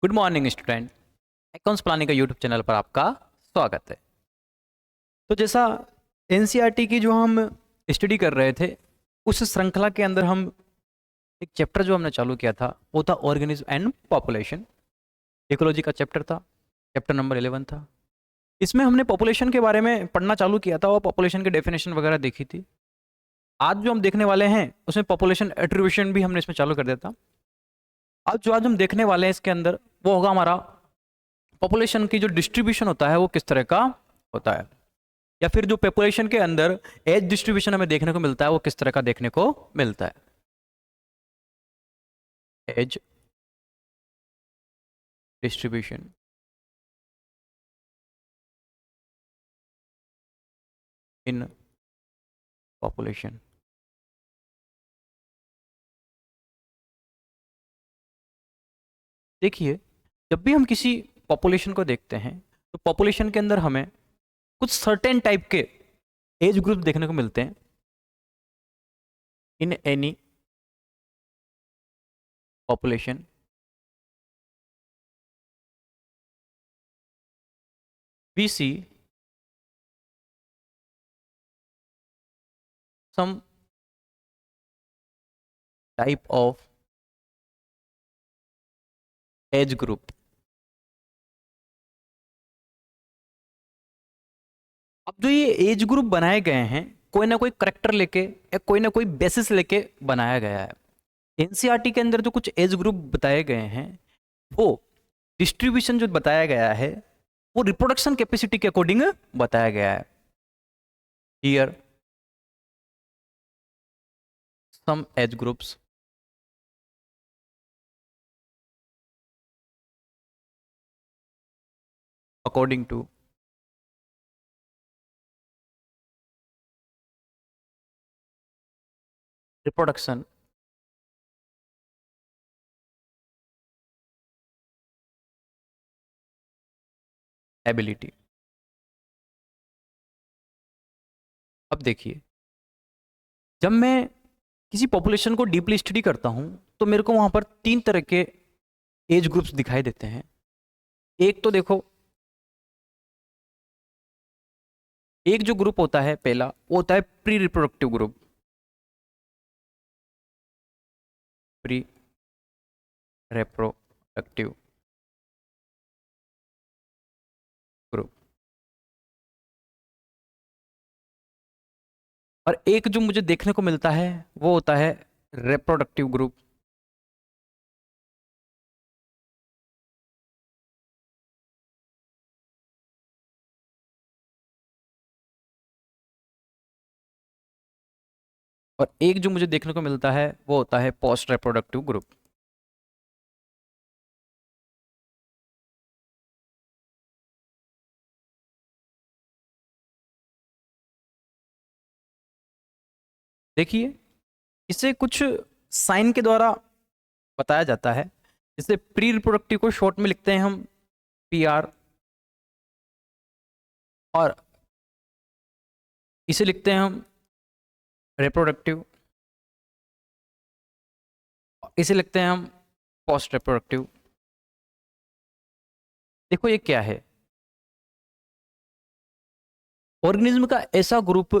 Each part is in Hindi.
Good morning student. Accounts planning का यूट्यूब चैनल पर आपका स्वागत है। तो जैसा एनसीईआरटी की जो हम स्टडी कर रहे थे, उस श्रृंखला के अंदर हम एक चैप्टर जो हमने चालू किया था वो था ऑर्गेनिज्म एंड पॉपुलेशन। इकोलॉजी का चैप्टर था, चैप्टर नंबर 11 था। इसमें हमने पॉपुलेशन के बारे में पढ़ना चालू किया था और पॉपुलेशन की डेफिनेशन वगैरह देखी थी। आज जो हम देखने वाले हैं उसमें पॉपुलेशन एट्रीब्यूशन भी हमने इसमें चालू कर दिया था। आज हम देखने वाले हैं इसके अंदर वो होगा हमारा पॉपुलेशन की जो डिस्ट्रीब्यूशन होता है वो किस तरह का होता है, या फिर जो पॉपुलेशन के अंदर एज डिस्ट्रीब्यूशन हमें देखने को मिलता है वो किस तरह का देखने को मिलता है। Age distribution in population. देखिए, जब भी हम किसी पॉपुलेशन को देखते हैं तो पॉपुलेशन के अंदर हमें कुछ सर्टेन टाइप के एज ग्रुप देखने को मिलते हैं। In any population we see some type of age group। अब जो ये एज ग्रुप बनाए गए हैं कोई ना कोई करेक्टर लेके या कोई ना कोई बेसिस लेके बनाया गया है। एनसीईआरटी के अंदर जो कुछ एज ग्रुप बताए गए हैं वो डिस्ट्रीब्यूशन जो बताया गया है वो रिप्रोडक्शन कैपेसिटी के अकॉर्डिंग बताया गया है। Here some age groups according to reproduction ability। अब देखिए, जब मैं किसी पॉपुलेशन को डीपली स्टडी करता हूं तो मेरे को वहां पर तीन तरह के एज ग्रुप्स दिखाई देते हैं। एक तो देखो, एक जो ग्रुप होता है पहला वो होता है pre reproductive group. Pre reproductive group. और एक जो मुझे देखने को मिलता है वो होता है रिप्रोडक्टिव ग्रुप। और एक जो मुझे देखने को मिलता है वो होता है पोस्ट रिप्रोडक्टिव ग्रुप। देखिए, इसे कुछ साइन के द्वारा बताया जाता है। जैसे प्री रिप्रोडक्टिव को शॉर्ट में लिखते हैं हम PR, और इसे लिखते हैं हम रिप्रोडक्टिव, इसे लिखते हैं हम पोस्ट रिप्रोडक्टिव। देखो ये क्या है, ऑर्गेनिज्म का ऐसा ग्रुप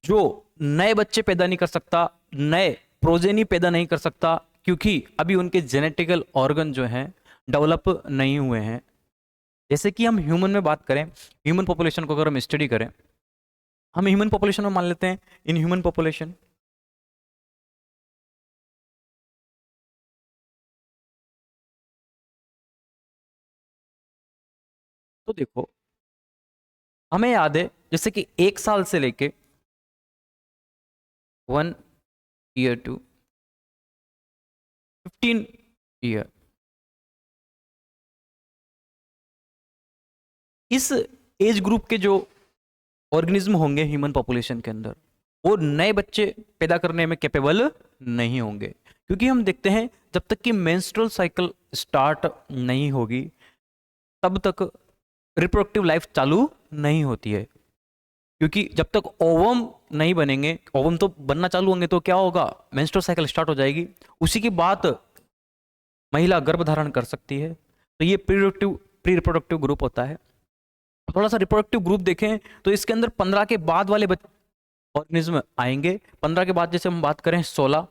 जो नए बच्चे पैदा नहीं कर सकता, नए प्रोजेनी पैदा नहीं कर सकता, क्योंकि अभी उनके जेनेटिकल ऑर्गन जो हैं डेवलप नहीं हुए हैं। जैसे कि हम ह्यूमन में बात करें, ह्यूमन पॉपुलेशन को अगर हम स्टडी करें, हम ह्यूमन पॉपुलेशन में मान लेते हैं इन ह्यूमन पॉपुलेशन। तो देखो, हमें याद है जैसे कि 1 साल से लेके 1 year to 15 year, इस एज ग्रुप के जो ऑर्गेनिज्म होंगे ह्यूमन पॉपुलेशन के अंदर वो नए बच्चे पैदा करने में कैपेबल नहीं होंगे, क्योंकि हम देखते हैं जब तक कि मेंस्ट्रुअल साइकिल स्टार्ट नहीं होगी तब तक रिप्रोडक्टिव लाइफ चालू नहीं होती है। क्योंकि जब तक ओवम नहीं बनेंगे, ओवम तो बनना चालू होंगे तो क्या होगा, मेंस्ट्रुअल साइकिल स्टार्ट हो जाएगी। उसी के बाद महिला गर्भ धारण कर सकती है। तो ये प्री रिप्रोडक्टिव ग्रुप होता है। थोड़ा सा रिप्रोडक्टिव ग्रुप देखें तो इसके अंदर 15 के बाद वाले ऑर्गेनिज्म आएंगे। 15 के बाद जैसे हम बात करें 16,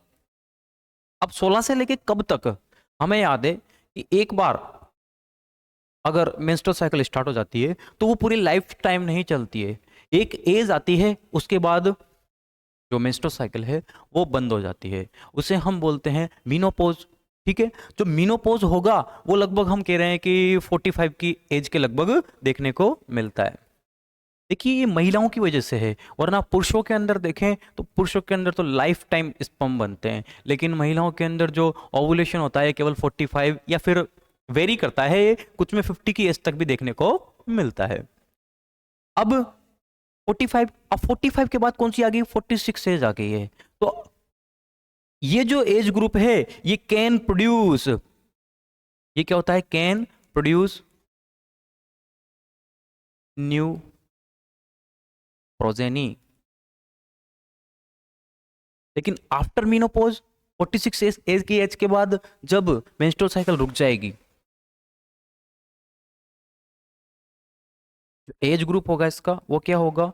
अब 16 से लेके कब तक, हमें याद है कि एक बार अगर मेंस्ट्रुअल साइकिल स्टार्ट हो जाती है तो वो पूरी लाइफ टाइम नहीं चलती है। एक एज आती है, उसके बाद जो मेंस्ट्रुअल साइकिल है वो बंद हो जाती है, उसे हम बोलते हैं मीनोपोज। ठीक है, जो मीनोपोज होगा वो लगभग हम कह रहे हैं कि 45 की एज के लगभग देखने को मिलता है। देखिए ये महिलाओं की वजह से है, वरना पुरुषों के अंदर देखें तो पुरुषों के अंदर तो लाइफ टाइम स्पर्म बनते हैं, लेकिन महिलाओं के अंदर जो ओवुलेशन होता है केवल 45 या फिर वेरी करता है, कुछ में 50 की एज तक भी देखने को मिलता है। अब 45, अब 45 के बाद कौन सी आ गई, 46 एज आ गई है। तो ये जो एज ग्रुप है ये कैन प्रोड्यूस, ये क्या होता है, कैन प्रोड्यूस न्यू प्रोजेनी। लेकिन आफ्टर मीनोपोज 46 एज की एज के बाद जब मेंस्ट्रुअल साइकिल रुक जाएगी, जो एज ग्रुप होगा इसका वो क्या होगा,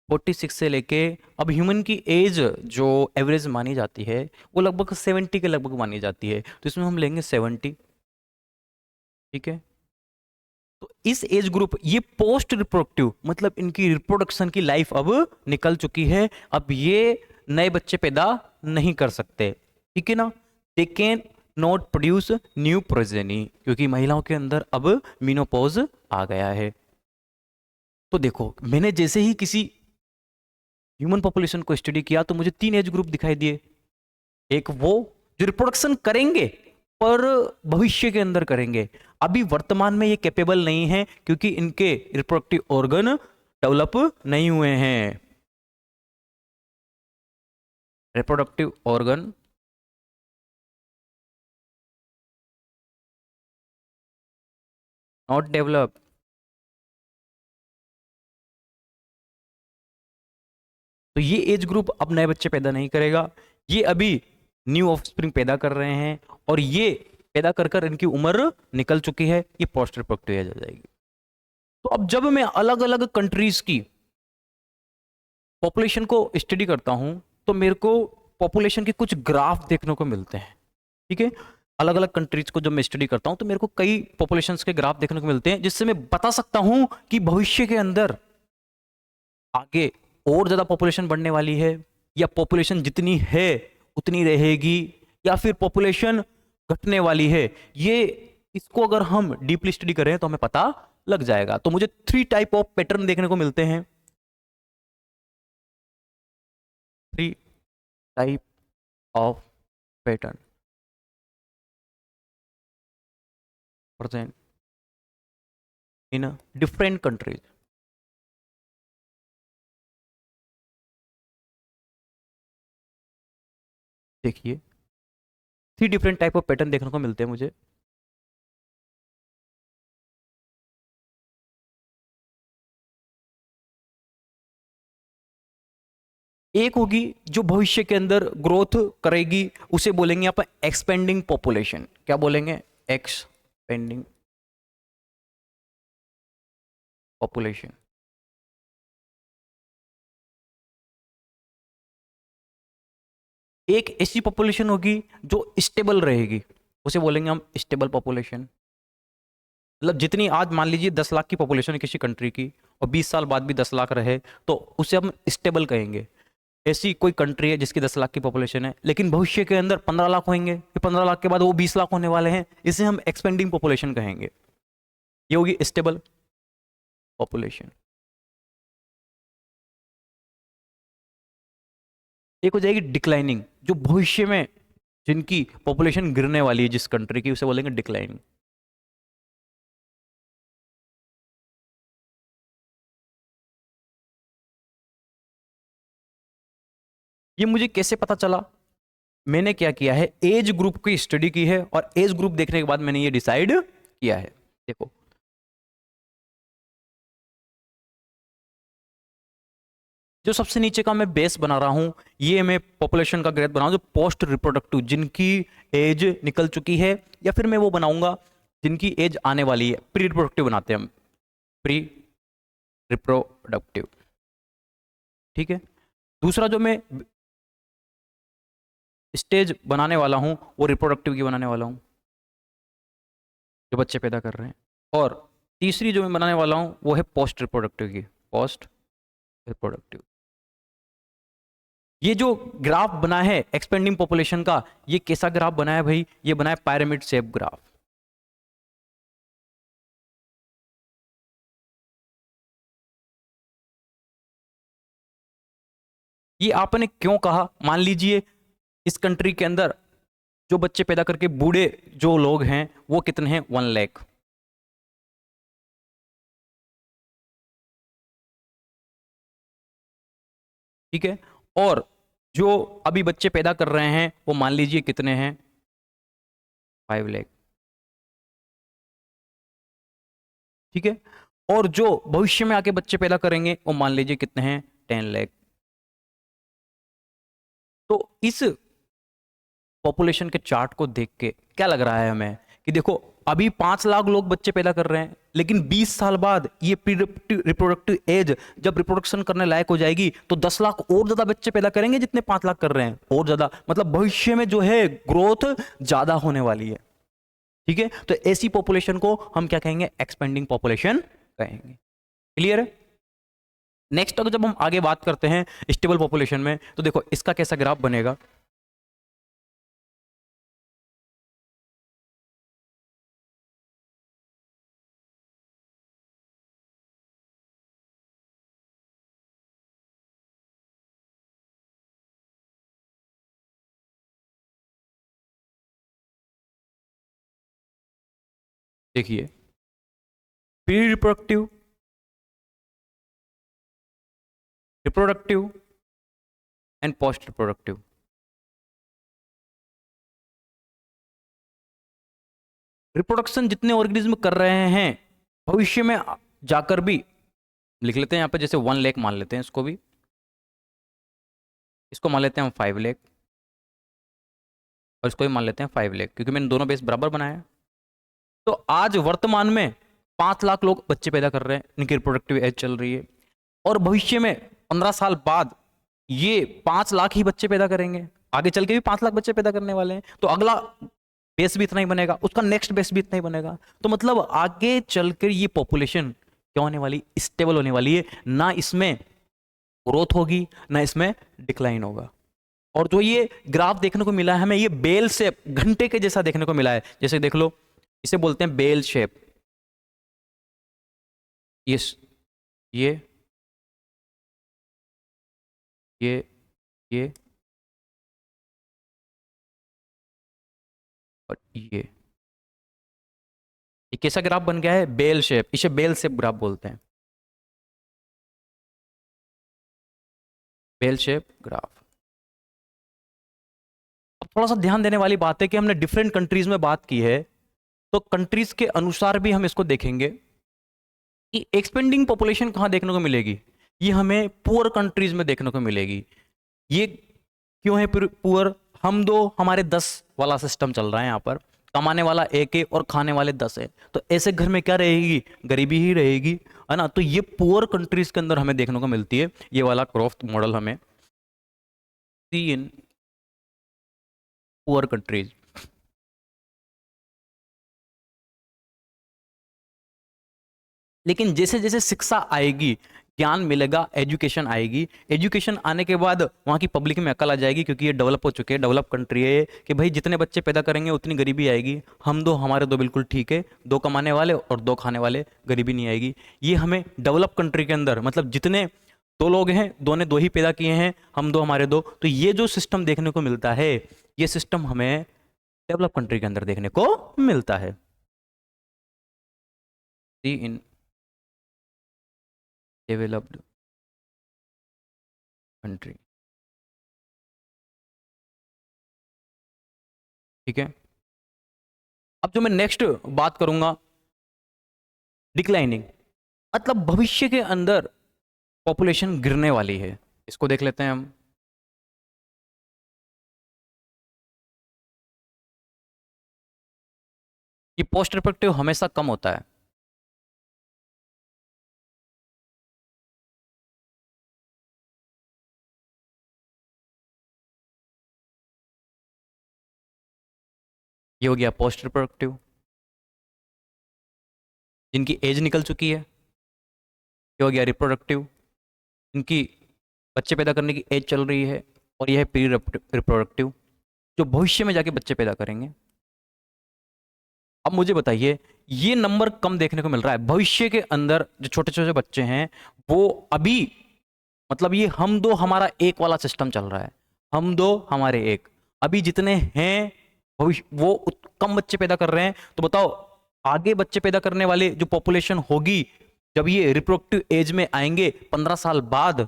46 से लेके, अब ह्यूमन की एज जो एवरेज मानी जाती है वो लगभग 70 के लगभग मानी जाती है, तो इसमें हम लेंगे 70। ठीक है, तो इस एज ग्रुप, ये पोस्ट रिप्रोडक्टिव मतलब इनकी रिप्रोडक्शन की लाइफ अब निकल चुकी है, अब ये नए बच्चे पैदा नहीं कर सकते। ठीक है ना, they can not produce new progeny, क्योंकि महिलाओं के अंदर अब मीनोपॉज आ गया है। तो देखो मैंने जैसे ही किसी ह्यूमन पॉपुलेशन को स्टडी किया तो मुझे 3 एज ग्रुप दिखाई दिए। एक वो जो रिप्रोडक्शन करेंगे पर भविष्य के अंदर करेंगे, अभी वर्तमान में ये कैपेबल नहीं है क्योंकि इनके रिप्रोडक्टिव ऑर्गन डेवलप नहीं हुए हैं। रिप्रोडक्टिव ऑर्गन नॉट डेवलप, तो ये एज ग्रुप अब नए बच्चे पैदा नहीं करेगा, ये अभी न्यू ऑफस्प्रिंग पैदा कर रहे हैं और ये पैदा कर कर इनकी उम्र निकल चुकी है, ये पोस्ट रिप्रोडक्टिव एज आ जाएगी। तो अब जब मैं अलग अलग कंट्रीज की पॉपुलेशन को स्टडी करता हूं तो मेरे को पॉपुलेशन के कुछ ग्राफ देखने को मिलते हैं। ठीक है, अलग अलग कंट्रीज को जब मैं स्टडी करता हूं तो मेरे को कई पॉपुलेशंस के ग्राफ देखने को मिलते हैं, जिससे मैं बता सकता हूं कि भविष्य के अंदर आगे और ज्यादा पॉपुलेशन बढ़ने वाली है, या पॉपुलेशन जितनी है उतनी रहेगी, या फिर पॉपुलेशन घटने वाली है। ये इसको अगर हम डीपली स्टडी करें तो हमें पता लग जाएगा। तो मुझे 3 टाइप ऑफ पैटर्न देखने को मिलते हैं, 3 type of pattern present in different countries। देखिए 3 डिफरेंट टाइप ऑफ पैटर्न देखने को मिलते हैं मुझे। एक होगी जो भविष्य के अंदर ग्रोथ करेगी, उसे बोलेंगे आप एक्सपेंडिंग पॉपुलेशन। क्या बोलेंगे, एक्सपेंडिंग पॉपुलेशन। एक ऐसी पॉपुलेशन होगी जो स्टेबल रहेगी, उसे बोलेंगे हम स्टेबल पॉपुलेशन। मतलब जितनी आज मान लीजिए 10 लाख की पॉपुलेशन है किसी कंट्री की और 20 साल बाद भी 10 लाख रहे तो उसे हम स्टेबल कहेंगे। ऐसी कोई कंट्री है जिसकी 10 लाख की पॉपुलेशन है लेकिन भविष्य के अंदर 15 लाख होंगे, फिर 15 लाख के बाद वो 20 लाख होने वाले हैं, इसे हम एक्सपेंडिंग पॉपुलेशन कहेंगे। ये होगी स्टेबल पॉपुलेशन। एक हो जाएगी डिक्लाइनिंग, जो भविष्य में जिनकी पॉपुलेशन गिरने वाली है जिस कंट्री की, उसे बोलेंगे डिक्लाइनिंग। ये मुझे कैसे पता चला, मैंने क्या किया है, एज ग्रुप की स्टडी की है और एज ग्रुप देखने के बाद मैंने ये डिसाइड किया है। देखो जो सबसे नीचे का मैं बेस बना रहा हूं, ये मैं पॉपुलेशन का ग्रेथ बना रहा हूं जो पोस्ट रिप्रोडक्टिव, जिनकी एज निकल चुकी है, या फिर मैं वो बनाऊंगा जिनकी एज आने वाली है, प्री रिप्रोडक्टिव बनाते हैं हम, प्री रिप्रोडक्टिव, ठीक है। दूसरा जो मैं स्टेज बनाने वाला हूं वो रिप्रोडक्टिव की बनाने वाला हूं, जो बच्चे पैदा कर रहे हैं। और तीसरी जो मैं बनाने वाला हूं वो है पोस्ट रिप्रोडक्टिव की, पोस्ट रिप्रोडक्टिव। ये जो ग्राफ बना है एक्सपेंडिंग पॉपुलेशन का, ये कैसा ग्राफ बना है भाई? ये बना है पिरामिड शेप ग्राफ। ये आपने क्यों कहा? मान लीजिए इस कंट्री के अंदर जो बच्चे पैदा करके बूढ़े जो लोग हैं वो कितने हैं? 1 लाख। ठीक है। और जो अभी बच्चे पैदा कर रहे हैं वो मान लीजिए कितने हैं? 5 लाख। ठीक है। और जो भविष्य में आके बच्चे पैदा करेंगे वो मान लीजिए कितने हैं? 10 लाख। तो इस पॉपुलेशन के चार्ट को देख के क्या लग रहा है हमें कि देखो अभी 5 लाख लोग बच्चे पैदा कर रहे हैं, लेकिन 20 साल बाद ये रिप्रोडक्टिव एज जब रिप्रोडक्शन करने लायक हो जाएगी तो 10 लाख और ज्यादा बच्चे पैदा करेंगे, जितने 5 लाख कर रहे हैं और ज्यादा। मतलब भविष्य में जो है ग्रोथ ज्यादा होने वाली है। ठीक है। तो ऐसी पॉपुलेशन को हम क्या कहेंगे? एक्सपेंडिंग पॉपुलेशन कहेंगे। क्लियर है? नेक्स्ट अगर जब हम आगे बात करते हैं स्टेबल पॉपुलेशन में, तो देखो इसका कैसा ग्राफ बनेगा। देखिए pre reproductive, reproductive and post reproductive. Reproduction जितने ऑर्गेनिज्म कर रहे हैं भविष्य में जाकर भी, लिख लेते हैं यहाँ पे जैसे 1 लाख मान लेते हैं इसको भी, इसको मान लेते हैं हम 5 लाख, और इसको भी मान लेते हैं 5 लाख, क्योंकि मैंने दोनों बेस बराबर बनाया है। तो आज वर्तमान में 5 लाख लोग बच्चे पैदा कर रहे हैं, इनकी रिप्रोडक्टिव एज चल रही है। और भविष्य में 15 साल बाद ये 5 लाख ही बच्चे पैदा करेंगे, आगे चल के भी 5 लाख बच्चे पैदा करने वाले हैं। तो अगला बेस भी इतना ही बनेगा, उसका नेक्स्ट बेस भी इतना ही बनेगा। तो मतलब आगे चलकर ये पॉपुलेशन क्या होने वाली? स्टेबल होने वाली है, ना इसमें ग्रोथ होगी ना इसमें डिक्लाइन होगा। और जो ये ग्राफ देखने को मिला है हमें, ये बेल शेप, घंटे के जैसा देखने को मिला है। जैसे देख लो, इसे बोलते हैं बेल शेप। ये ये ये ये और ये कैसा ग्राफ बन गया है? Bell shape. इसे बेल शेप ग्राफ बोलते हैं, बेल शेप ग्राफ। अब थोड़ा सा ध्यान देने वाली बात है कि हमने डिफरेंट कंट्रीज में बात की है, तो कंट्रीज के अनुसार भी हम इसको देखेंगे कि एक्सपेंडिंग पॉपुलेशन कहां देखने को मिलेगी। ये हमें पुअर कंट्रीज में देखने को मिलेगी। ये क्यों है पुअर? हम दो, हमारे 10 वाला सिस्टम चल रहा है यहाँ पर, कमाने वाला एक है और खाने वाले 10 है। तो ऐसे घर में क्या रहेगी? गरीबी ही रहेगी, है ना। तो ये पुअर कंट्रीज के अंदर हमें देखने को मिलती है। ये वाला क्रॉफ्ट मॉडल हमें सी इन पुअर कंट्रीज। लेकिन जैसे जैसे शिक्षा आएगी, ज्ञान मिलेगा, एजुकेशन आएगी, एजुकेशन आने के बाद वहाँ की पब्लिक में अकल आ जाएगी, क्योंकि ये डेवलप हो चुके हैं, डेवलप कंट्री है ये, कि भाई जितने बच्चे पैदा करेंगे उतनी गरीबी आएगी। हम दो, हमारे दो बिल्कुल ठीक है, 2 कमाने वाले और 2 खाने वाले, गरीबी नहीं आएगी। ये हमें डेवलप कंट्री के अंदर, मतलब जितने 2 लोग हैं, 2 ने 2 ही पैदा किए हैं, हम 2 हमारे 2, तो ये जो सिस्टम देखने को मिलता है, ये सिस्टम हमें डेवलप कंट्री के अंदर देखने को मिलता है। इन डेवलप्ड कंट्री, ठीक है। अब जो मैं नेक्स्ट बात करूंगा, डिक्लाइनिंग, मतलब भविष्य के अंदर पॉपुलेशन गिरने वाली है। इसको देख लेते हैं हम। कि पोस्ट रिप्रोडक्टिव हमेशा कम होता है। ये हो गया पोस्ट रिप्रोडक्टिव, जिनकी एज निकल चुकी है। ये हो गया रिप्रोडक्टिव, इनकी बच्चे पैदा करने की एज चल रही है। और यह है प्री रिप्रोडक्टिव, जो भविष्य में जाके बच्चे पैदा करेंगे। अब मुझे बताइए, ये नंबर कम देखने को मिल रहा है। भविष्य के अंदर जो छोटे छोटे बच्चे हैं वो अभी, मतलब ये हम दो हमारा एक वाला सिस्टम चल रहा है, हम दो हमारे एक। अभी जितने हैं भविष्य वो कम बच्चे पैदा कर रहे हैं। तो बताओ आगे बच्चे पैदा करने वाले जो पॉपुलेशन होगी, जब ये रिप्रोडक्टिव एज में आएंगे 15 साल बाद,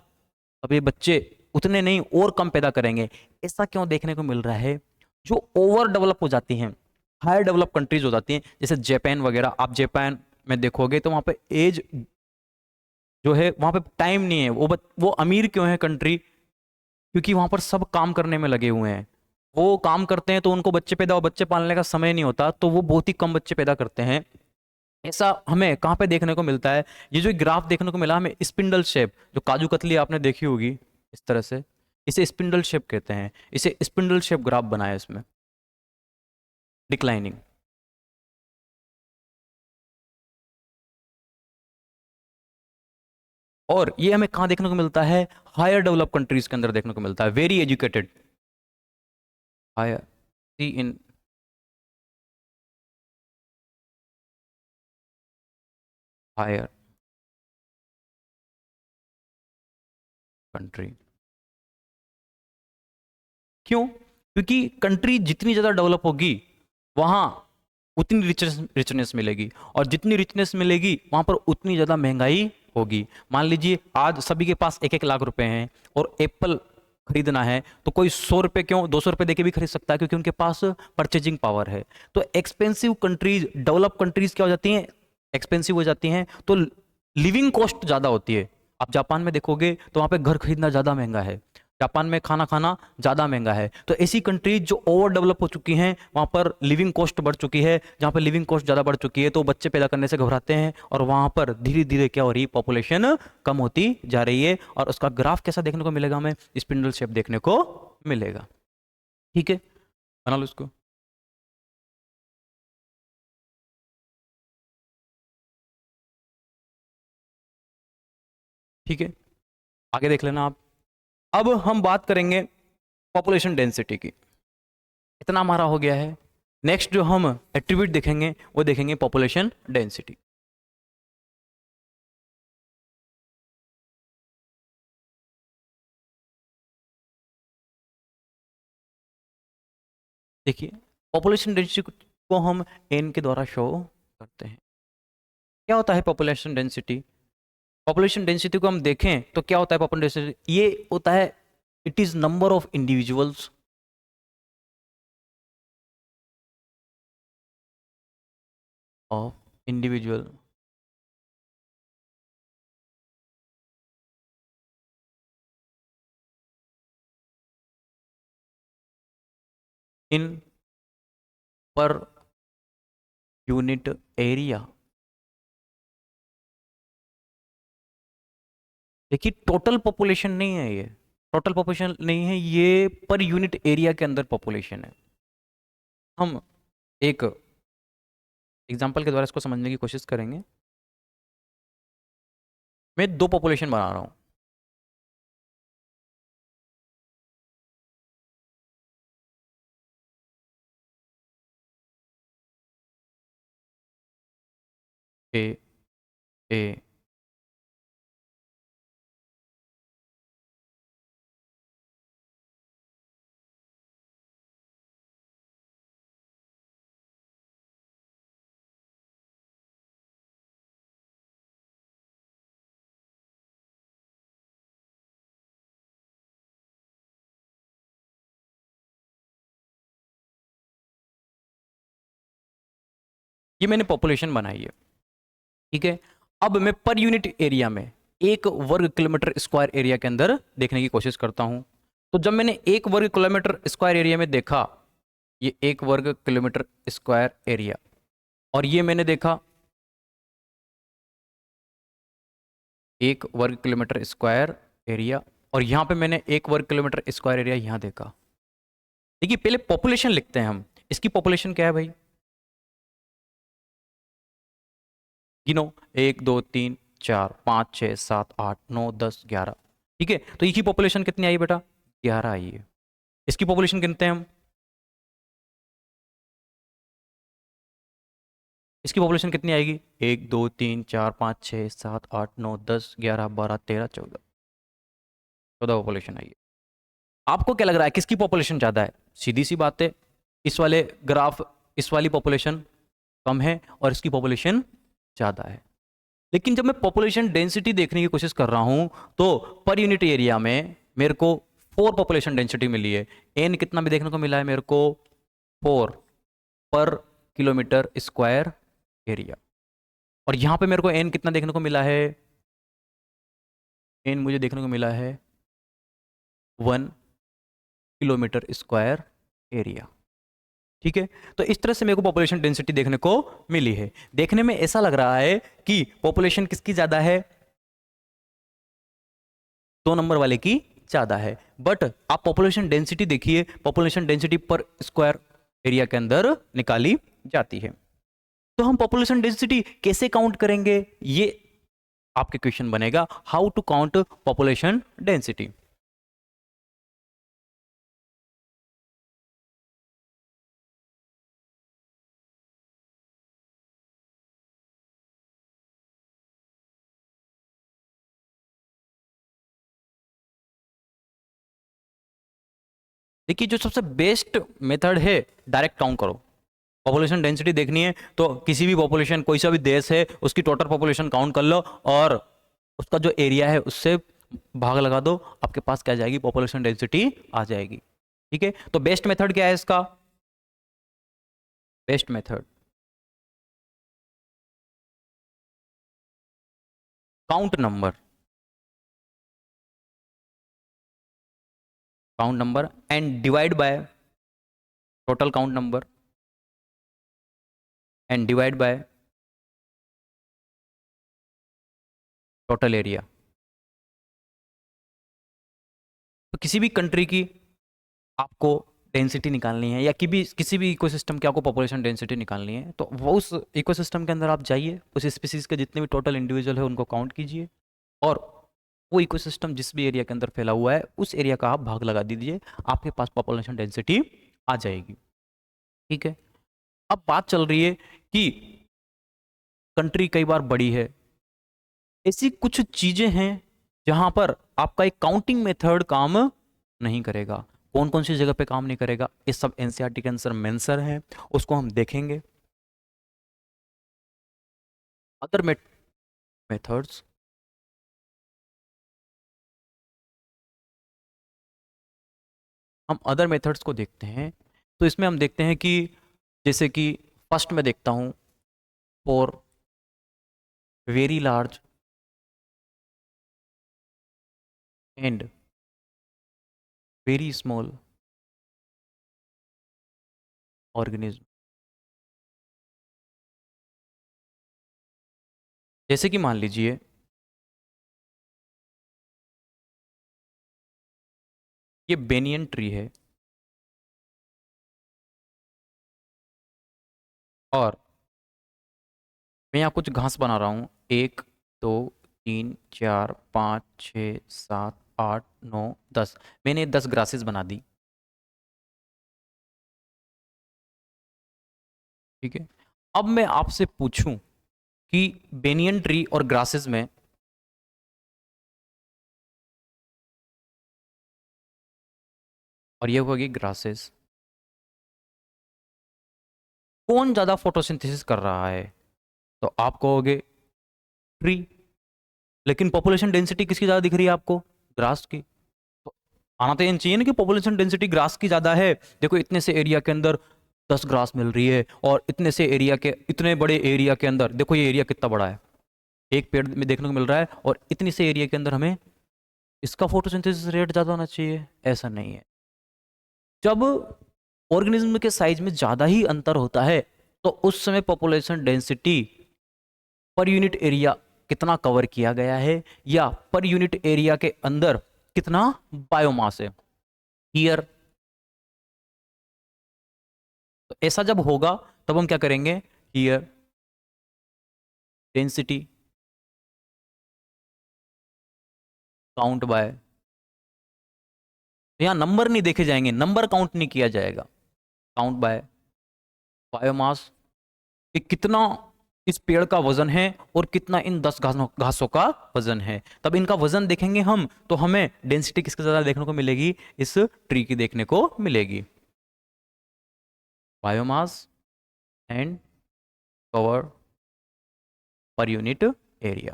अब ये बच्चे उतने नहीं और कम पैदा करेंगे। ऐसा क्यों देखने को मिल रहा है? जो ओवर डेवलप हो जाती हैं, हायर डेवलप कंट्रीज हो जाती हैं, जैसे जापान वगैरह, आप जापान में देखोगे तो वहां पे एज जो है, वहां पे टाइम नहीं है। वो अमीर क्यों है कंट्री? क्योंकि वहां पर सब काम करने में लगे हुए हैं। वो काम करते हैं तो उनको बच्चे पालने का समय नहीं होता, तो वो बहुत ही कम बच्चे पैदा करते हैं। ऐसा हमें कहाँ पे देखने को मिलता है? ये जो ग्राफ देखने को मिला हमें, स्पिंडल शेप, जो काजू कतली आपने देखी होगी इस तरह से, इसे स्पिंडल शेप कहते हैं। इसे स्पिंडल शेप ग्राफ बनाया इसमें, डिक्लाइनिंग। और ये हमें कहाँ देखने को मिलता है? हायर डेवलप कंट्रीज के अंदर देखने को मिलता है, very educated, higher, see in higher country. क्यों? क्योंकि कंट्री जितनी ज़्यादा डेवलप होगी वहाँ उतनी रिचनेस मिलेगी, और जितनी रिचनेस मिलेगी वहाँ पर उतनी ज़्यादा महंगाई होगी। मान लीजिए आज सभी के पास 1-1 लाख रुपए हैं और एप्पल खरीदना है, तो कोई 100 रुपये क्यों 200 रुपये देके भी खरीद सकता है, क्योंकि उनके पास परचेजिंग पावर है। तो एक्सपेंसिव कंट्रीज, डेवलप कंट्रीज क्या हो जाती हैं? एक्सपेंसिव हो जाती हैं, तो लिविंग कॉस्ट ज़्यादा होती है। आप जापान में देखोगे तो वहाँ पे घर खरीदना ज़्यादा महंगा है, जापान में खाना खाना ज़्यादा महंगा है। तो ऐसी कंट्रीज जो ओवर डेवलप हो चुकी हैं, वहाँ पर लिविंग कॉस्ट बढ़ चुकी है। जहाँ पर लिविंग कॉस्ट ज़्यादा बढ़ चुकी है तो बच्चे पैदा करने से घबराते हैं, और वहाँ पर धीरे धीरे क्या हो रही है? पॉपुलेशन कम होती जा रही है। और उसका ग्राफ कैसा देखने को मिलेगा? हमें स्पिंडल शेप देखने को मिलेगा। ठीक है, बना लो इसको। ठीक है, आगे देख लेना आप। अब हम बात करेंगे पॉपुलेशन डेंसिटी की। इतना हमारा हो गया है। नेक्स्ट जो हम एट्रीब्यूट देखेंगे वो देखेंगे पॉपुलेशन डेंसिटी। देखिए, पॉपुलेशन डेंसिटी को हम एन के द्वारा शो करते हैं। क्या होता है पॉपुलेशन डेंसिटी? पॉपुलेशन डेंसिटी को हम देखें तो क्या होता है पॉपुलेशन डेंसिटी? ये होता है, it is number of individuals of individual in per unit area. देखिए, टोटल पॉपुलेशन नहीं है ये, टोटल पॉपुलेशन नहीं है ये, पर यूनिट एरिया के अंदर पॉपुलेशन है। हम एक एग्जांपल के द्वारा इसको समझने की कोशिश करेंगे। मैं दो पॉपुलेशन बना रहा हूँ। ए ए ये मैंने पॉपुलेशन बनाई है। ठीक है, अब मैं पर यूनिट एरिया में 1 वर्ग किलोमीटर स्क्वायर एरिया के अंदर देखने की कोशिश करता हूं। तो जब मैंने 1 वर्ग किलोमीटर स्क्वायर एरिया में देखा, ये 1 वर्ग किलोमीटर स्क्वायर एरिया, और ये मैंने देखा 1 वर्ग किलोमीटर स्क्वायर एरिया, और यहाँ पे मैंने 1 वर्ग किलोमीटर स्क्वायर एरिया यहाँ देखा। देखिए पहले पॉपुलेशन लिखते हैं हम, इसकी पॉपुलेशन क्या है भाई, गिनो, 1 2 3 4 5 6 7 8 9 10 11। ठीक है, तो इसकी पॉपुलेशन कितनी आई बेटा, 11 आई है। इसकी पॉपुलेशन गिनते हैं हम, इसकी पॉपुलेशन कितनी आएगी, 1 2 3 4 5 6 7 8 9 10 11 12 13 14, 14 पॉपुलेशन आई है। आपको क्या लग रहा है किसकी पॉपुलेशन ज़्यादा है, सीधी सी बात है, इस वाले ग्राफ, इस वाली पॉपुलेशन कम है और इसकी पॉपुलेशन ज़्यादा है। लेकिन जब मैं पॉपुलेशन डेंसिटी देखने की कोशिश कर रहा हूं तो पर यूनिट एरिया में मेरे को 4 पॉपुलेशन डेंसिटी मिली है। एन कितना भी देखने को मिला है मेरे को, 4 पर किलोमीटर स्क्वायर एरिया। और यहां पे मेरे को एन कितना देखने को मिला है, एन मुझे देखने को मिला है 1 किलोमीटर स्क्वायर एरिया। ठीक है, तो इस तरह से मेरे को पॉपुलेशन डेंसिटी देखने को मिली है। देखने में ऐसा लग रहा है कि पॉपुलेशन किसकी ज्यादा है, 2 नंबर वाले की ज्यादा है। बट आप पॉपुलेशन डेंसिटी देखिए, पॉपुलेशन डेंसिटी पर स्क्वायर एरिया के अंदर निकाली जाती है। तो हम पॉपुलेशन डेंसिटी कैसे काउंट करेंगे, ये आपके क्वेश्चन बनेगा, how to count population density. देखिए जो सबसे बेस्ट मेथड है, डायरेक्ट काउंट करो। पॉपुलेशन डेंसिटी देखनी है तो किसी भी पॉपुलेशन, कोई सा भी देश है उसकी टोटल पॉपुलेशन काउंट कर लो और उसका जो एरिया है उससे भाग लगा दो, आपके पास क्या आ जाएगी, पॉपुलेशन डेंसिटी आ जाएगी। ठीक है, तो बेस्ट मेथड क्या है इसका, best method count number, count number and divide by total count number and divide by total area. तो किसी भी कंट्री की आपको डेंसिटी निकालनी है या किसी भी इकोसिस्टम की आपको पॉपुलेशन डेंसिटी निकालनी है, तो वो उस इकोसिस्टम के अंदर आप जाइए, उस स्पीसीज के जितने भी टोटल इंडिविजुअल है उनको काउंट कीजिए और वो इकोसिस्टम जिस भी एरिया के अंदर फैला हुआ है उस एरिया का आप भाग लगा दीजिए, आपके पास पॉपुलेशन डेंसिटी आ जाएगी। ठीक है, अब बात चल रही है कि कंट्री कई बार बड़ी है, ऐसी कुछ चीजें हैं जहां पर आपका एक काउंटिंग मेथड काम नहीं करेगा। कौन कौन सी जगह पे काम नहीं करेगा, ये सब एनसीईआरटी के आंसर मेंशन है, उसको हम देखेंगे। अदर मेथड्स, हम अदर मेथड्स को देखते हैं। तो इसमें हम देखते हैं कि जैसे कि फर्स्ट में देखता हूं, for very large and very small organism, जैसे कि मान लीजिए ये बेनियन ट्री है और मैं यहाँ कुछ घास बना रहा हूँ, 1 2 3 4 5 6 7 8 9 10, मैंने 10 ग्रासेस बना दी। ठीक है, अब मैं आपसे पूछूं कि बेनियन ट्री और ग्रासेस में और ये होगी ग्रासेस, कौन ज्यादा फोटोसिंथेसिस कर रहा है, तो आप कहोगे ट्री। लेकिन पॉपुलेशन डेंसिटी किसकी ज्यादा दिख रही है आपको, ग्रास की। तो आना तो ये चाहिए ना कि पॉपुलेशन डेंसिटी ग्रास की ज्यादा है। देखो इतने से एरिया के अंदर 10 ग्रास मिल रही है और इतने से एरिया के, इतने बड़े एरिया के अंदर देखो ये एरिया कितना बड़ा है, एक पेड़ में देखने को मिल रहा है और इतनी से एरिया के अंदर हमें इसका फोटोसिंथेसिस रेट ज़्यादा होना चाहिए, ऐसा नहीं है। जब ऑर्गेनिज्म के साइज में ज़्यादा ही अंतर होता है तो उस समय population density per unit area कितना कवर किया गया है, या पर यूनिट एरिया के अंदर कितना बायोमास है। ईयर, तो ऐसा जब होगा तब हम क्या करेंगे, ईयर डेंसिटी काउंट बाय, यहां नंबर नहीं देखे जाएंगे, नंबर काउंट नहीं किया जाएगा, काउंट बाय बायोमास, कि कितना इस पेड़ का वजन है और कितना इन 10 घासों का वजन है। तब इनका वजन देखेंगे हम तो हमें डेंसिटी किसके ज्यादा देखने को मिलेगी, इस ट्री की देखने को मिलेगी। Biomass and cover per unit area.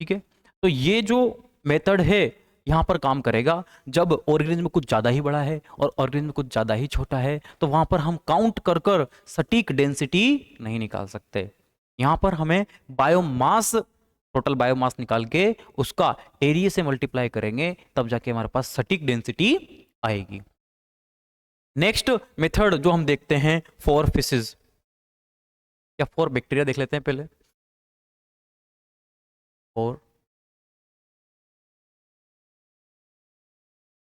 ठीक है, तो ये जो मेथड है यहां पर काम करेगा जब ऑर्गेनिज्म कुछ ज्यादा ही बड़ा है और ऑर्गेनिज्म कुछ ज्यादा ही छोटा है, तो वहां पर हम काउंट कर कर सटीक डेंसिटी नहीं निकाल सकते। यहां पर हमें बायोमास, टोटल बायोमास निकाल के उसका एरिया से मल्टीप्लाई करेंगे, तब जाके हमारे पास सटीक डेंसिटी आएगी। नेक्स्ट मेथड जो हम देखते हैं फॉर फिशेज, या फॉर बैक्टीरिया देख लेते हैं पहले। फॉर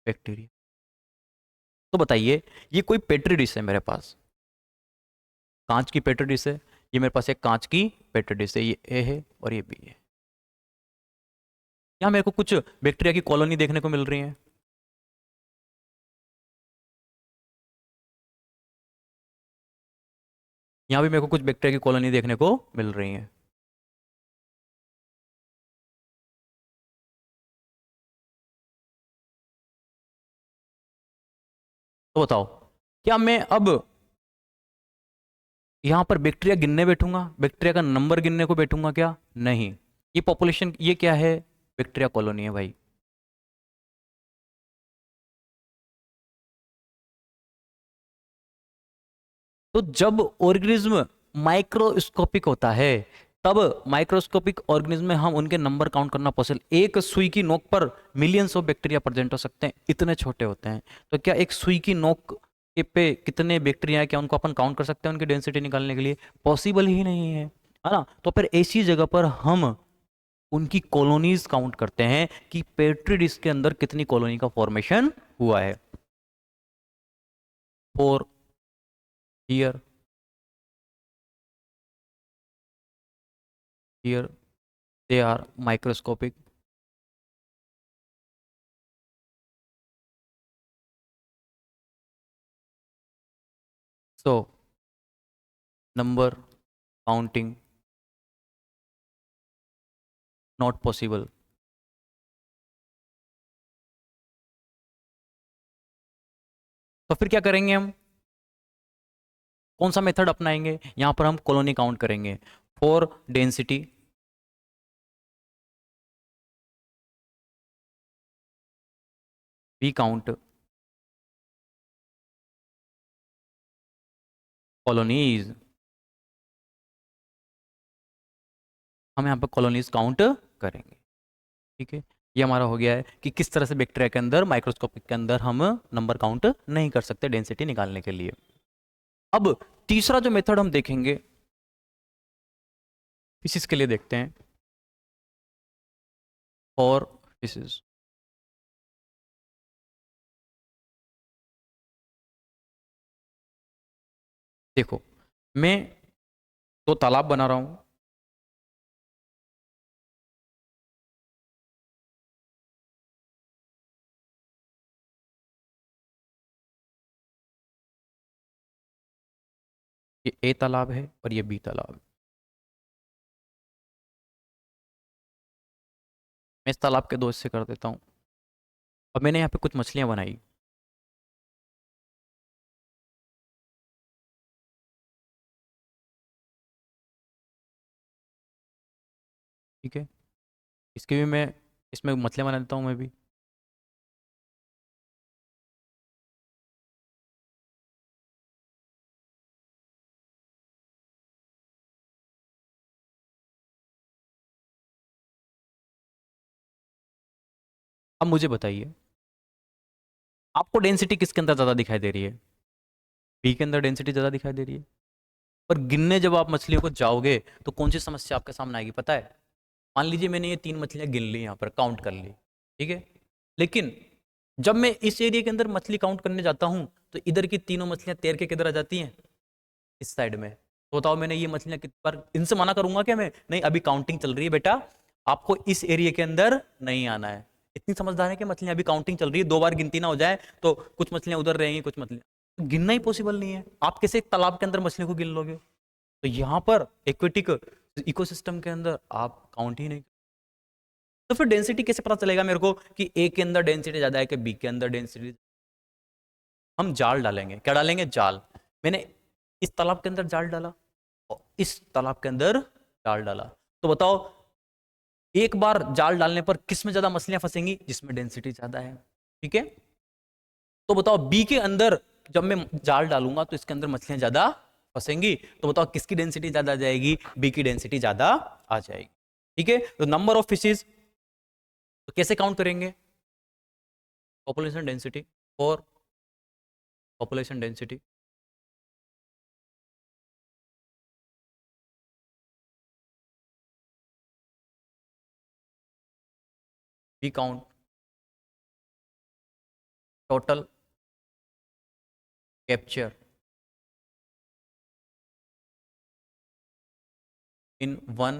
बैक्टीरिया, तो बताइए, ये कोई पेट्री डिश है मेरे पास, कांच की पेट्री डिश है, ये मेरे पास एक कांच की पेट्री डिश है, ये ए है और ये बी है। यहाँ मेरे को कुछ बैक्टीरिया की कॉलोनी देखने को मिल रही है। यहाँ भी मेरे को कुछ बैक्टीरिया की कॉलोनी देखने को मिल रही है। तो बताओ, क्या मैं अब यहाँ पर बैक्टीरिया गिनने बैठूंगा, बैक्टीरिया का नंबर गिनने को बैठूंगा क्या, नहीं। ये पॉपुलेशन, ये क्या है, बैक्टीरिया कॉलोनी है भाई। तो जब ऑर्गेनिज्म माइक्रोस्कोपिक होता है, तब माइक्रोस्कोपिक ऑर्गेनिज्म में हम उनके नंबर काउंट करना पॉसिबल, एक सुई की नोक पर मिलियंस ऑफ बैक्टीरिया प्रेजेंट हो सकते हैं, इतने छोटे होते हैं। तो क्या एक सुई की नोक के पे कितने बैक्टीरिया है, क्या उनको अपन काउंट कर सकते हैं उनकी डेंसिटी निकालने के लिए, पॉसिबल ही नहीं है ना। तो फिर ऐसी जगह पर हम उनकी कॉलोनीज काउंट करते हैं कि पेट्री डिश के अंदर कितनी कॉलोनी का फॉर्मेशन हुआ है। For, here, here they are microscopic. So number counting not possible. तो फिर क्या करेंगे हम, कौन सा मेथड अपनाएंगे, यहां पर हम कॉलोनी काउंट करेंगे। For density, we count colonies, हम यहाँ पर कॉलोनीज काउंट करेंगे। ठीक है, ये हमारा हो गया है कि किस तरह से बैक्टीरिया के अंदर, माइक्रोस्कोपिक के अंदर हम नंबर काउंट नहीं कर सकते डेंसिटी निकालने के लिए। अब तीसरा जो मेथड हम देखेंगे फिशिस के लिए, देखते हैं फॉर फिशिस। देखो, मैं दो तालाब बना रहा हूं, ये ए तालाब है और ये बी तालाब है। मैं इस तालाब के दो हिस्से कर देता हूँ। अब मैंने यहाँ पे कुछ मछलियां बनाई, ठीक है, इसके भी मैं, इसमें मछलियां बना देता हूँ मैं भी। अब मुझे बताइए, आपको डेंसिटी किसके अंदर ज़्यादा दिखाई दे रही है? बी के अंदर डेंसिटी ज़्यादा दिखाई दे रही है। पर गिनने जब आप मछलियों को जाओगे तो कौन सी समस्या आपके सामने आएगी पता है? मान लीजिए मैंने ये 3 मछलियाँ गिन ली, यहाँ पर काउंट कर ली, ठीक है, लेकिन जब मैं इस एरिया के अंदर मछली काउंट करने जाता हूँ तो इधर की तीनों मछलियाँ तैर के किधर आ जाती हैं? इस साइड में। तो बताओ मैंने ये मछलियाँ कितनी बार, इनसे मना करूंगा क्या मैं? नहीं, अभी काउंटिंग चल रही है बेटा, आपको इस एरिया के अंदर नहीं आना है। इतनी समझदार है कि मछलियाँ अभी काउंटिंग चल रही है, 2 बार गिनती ना हो जाए तो कुछ मछलियाँ उधर रहेंगी, कुछ मछलियाँ तो गिनना ही पॉसिबल नहीं है। आप कैसे एक तालाब के अंदर मछलियों को गिन लोगे? तो यहाँ पर एक्वेटिक इकोसिस्टम के अंदर आप काउंट ही नहीं। तो फिर डेंसिटी कैसे पता चलेगा मेरे को कि ए के अंदर डेंसिटी ज्यादा है कि बी के अंदर डेंसिटी? हम जाल डालेंगे। क्या डालेंगे? जाल। मैंने इस तालाब के अंदर जाल डाला और इस तालाब के अंदर जाल डाला, तो बताओ एक बार जाल डालने पर किस में ज्यादा मछलियां फंसेंगी? जिसमें डेंसिटी ज्यादा है, ठीक है। तो बताओ बी के अंदर जब मैं जाल डालूंगा तो इसके अंदर मछलियां ज्यादा फंसेंगी, तो बताओ किसकी डेंसिटी ज्यादा आ जाएगी? बी की डेंसिटी ज्यादा आ जाएगी, ठीक है। तो नंबर ऑफ फिशेज तो कैसे काउंट करेंगे? पॉपुलेशन डेंसिटी और population density. We count total capture in one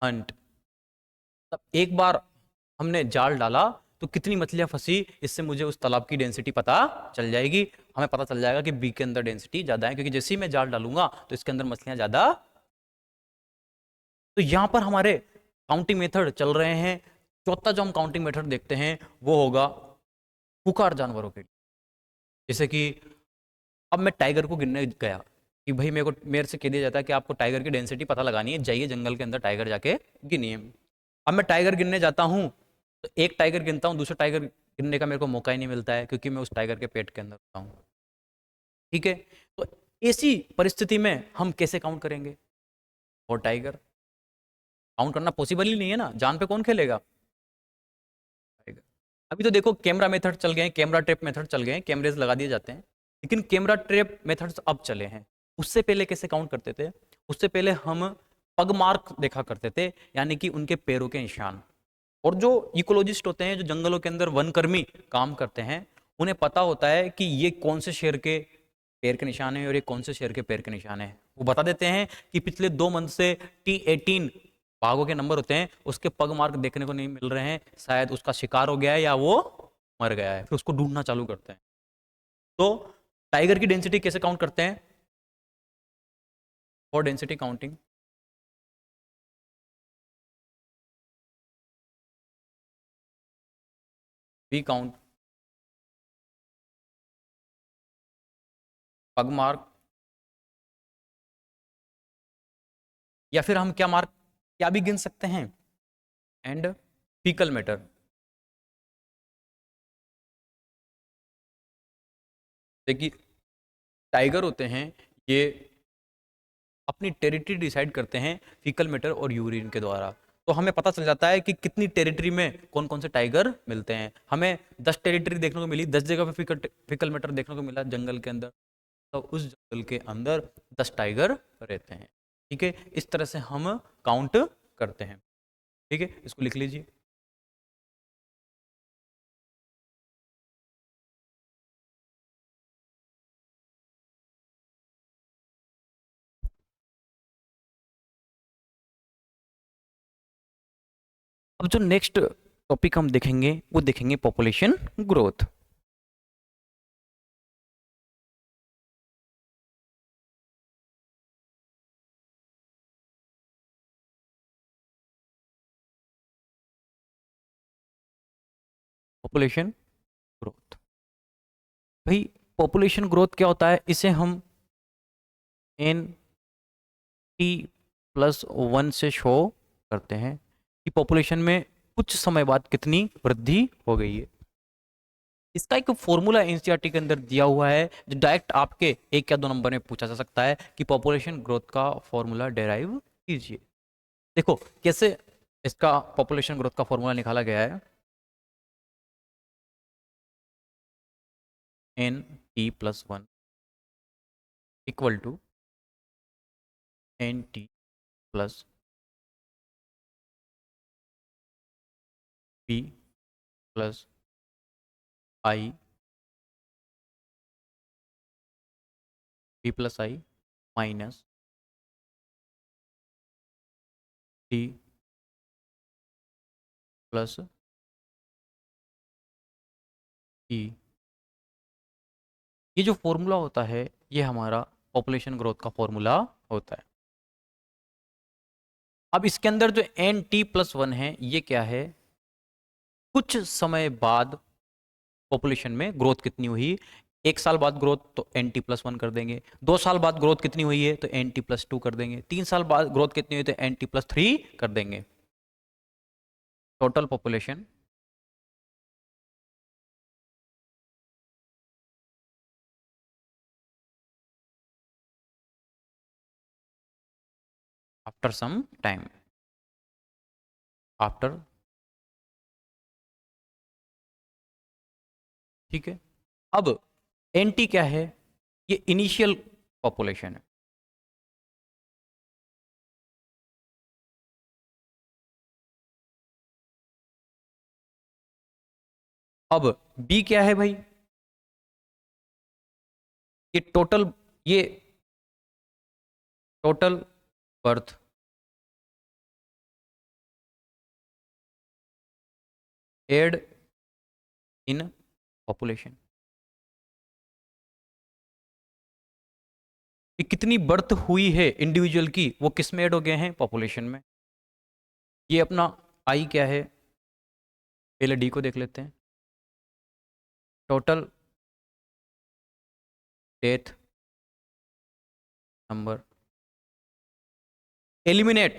hunt. तब एक बार हमने जाल डाला तो कितनी मछलियां फंसी, इससे मुझे उस तालाब की डेंसिटी पता चल जाएगी। हमें पता चल जाएगा कि बी के अंदर डेंसिटी ज्यादा है, क्योंकि जैसे ही मैं जाल डालूंगा तो इसके अंदर मछलियां ज्यादा। तो यहां पर हमारे काउंटिंग मेथड चल रहे हैं। चौथा जो हम काउंटिंग मेथड देखते हैं वो होगा पुकार जानवरों के लिए। जैसे कि अब मैं टाइगर को गिनने गया कि भाई मेरे से कह दिया जाता है कि आपको टाइगर की डेंसिटी पता लगानी है, जाइए जंगल के अंदर टाइगर जाके गिनिए। अब मैं टाइगर गिनने जाता हूँ तो एक टाइगर गिनता हूँ, दूसरा टाइगर गिनने का मेरे को मौका ही नहीं मिलता है, क्योंकि मैं उस टाइगर के पेट के अंदर होता हूँ, ठीक है। तो ऐसी परिस्थिति में हम कैसे काउंट करेंगे? और टाइगर काउंट करना पॉसिबल ही नहीं है ना, जान पे कौन खेलेगा? टाइगर। अभी तो देखो कैमरा मेथड चल गए हैं, कैमरा ट्रैप मेथड चल गए हैं, कैमरेज लगा दिए जाते हैं, लेकिन कैमरा ट्रैप मेथड्स अब चले हैं। उससे पहले कैसे काउंट करते थे? उससे पहले हम पग मार्क देखा करते थे, यानी कि उनके पैरों के निशान। और जो इकोलॉजिस्ट होते हैं, जो जंगलों के अंदर वनकर्मी काम करते हैं, उन्हें पता होता है कि ये कौन से शेर के पैर के निशान है और ये कौन से शेर के पैर के निशान है। वो बता देते हैं कि पिछले 2 मंथ से T18 बाघों के नंबर होते हैं, उसके पग मार्क देखने को नहीं मिल रहे हैं, शायद उसका शिकार हो गया है या वो मर गया है। फिर उसको ढूंढना चालू करते हैं। तो टाइगर की डेंसिटी कैसे काउंट करते हैं? और डेंसिटी काउंटिंग वी काउंट पग मार्क, या फिर हम क्या मार्क क्या भी गिन सकते हैं, एंड फीकल मैटर। देखिए टाइगर होते हैं, ये अपनी टेरिटरी डिसाइड करते हैं फीकल मैटर और यूरिन के द्वारा। तो हमें पता चल जाता है कि कितनी टेरिटरी में कौन कौन से टाइगर मिलते हैं। हमें 10 टेरिटरी देखने को मिली, 10 जगह पे फीकल मैटर देखने को मिला जंगल के अंदर, तो उस जंगल के अंदर 10 टाइगर रहते हैं, ठीक है। इस तरह से हम काउंट करते हैं, ठीक है, इसको लिख लीजिए। अब जो नेक्स्ट टॉपिक हम देखेंगे वो देखेंगे पॉपुलेशन ग्रोथ। पॉपुलेशन ग्रोथ, भाई पॉपुलेशन ग्रोथ क्या होता है? इसे हम एन T+1 से शो करते हैं कि पॉपुलेशन में कुछ समय बाद कितनी वृद्धि हो गई है। इसका एक फॉर्मूला एनसीईआरटी के अंदर दिया हुआ है, जो डायरेक्ट आपके 1 या 2 नंबर में पूछा जा सकता है कि पॉपुलेशन ग्रोथ का फॉर्मूला डेराइव कीजिए। देखो कैसे इसका पॉपुलेशन ग्रोथ का फॉर्मूला निकाला गया है। N T plus one equal to N T plus P plus I P plus I minus T plus E. ये जो फॉर्मूला होता है ये हमारा पॉपुलेशन ग्रोथ का फॉर्मूला होता है। अब इसके अंदर जो एन टी प्लस वन है ये क्या है, कुछ समय बाद पॉपुलेशन में ग्रोथ कितनी हुई। एक साल बाद ग्रोथ तो एन टी प्लस वन कर देंगे, 2 साल बाद ग्रोथ कितनी हुई है तो एन टी प्लस टू कर देंगे, 3 साल बाद ग्रोथ कितनी हुई तो एन टी प्लस थ्री कर देंगे। Total population after some time, after, ठीक है। अब एन टी क्या है, ये इनिशियल पॉपुलेशन है। अब बी क्या है भाई, ये टोटल, ये total birth add in population, कि कितनी बर्थ हुई है इंडिविजुअल की वो किस में ऐड हो गए हैं, पॉपुलेशन में। ये अपना आई क्या है, पहले डी को देख लेते हैं। Total death number eliminate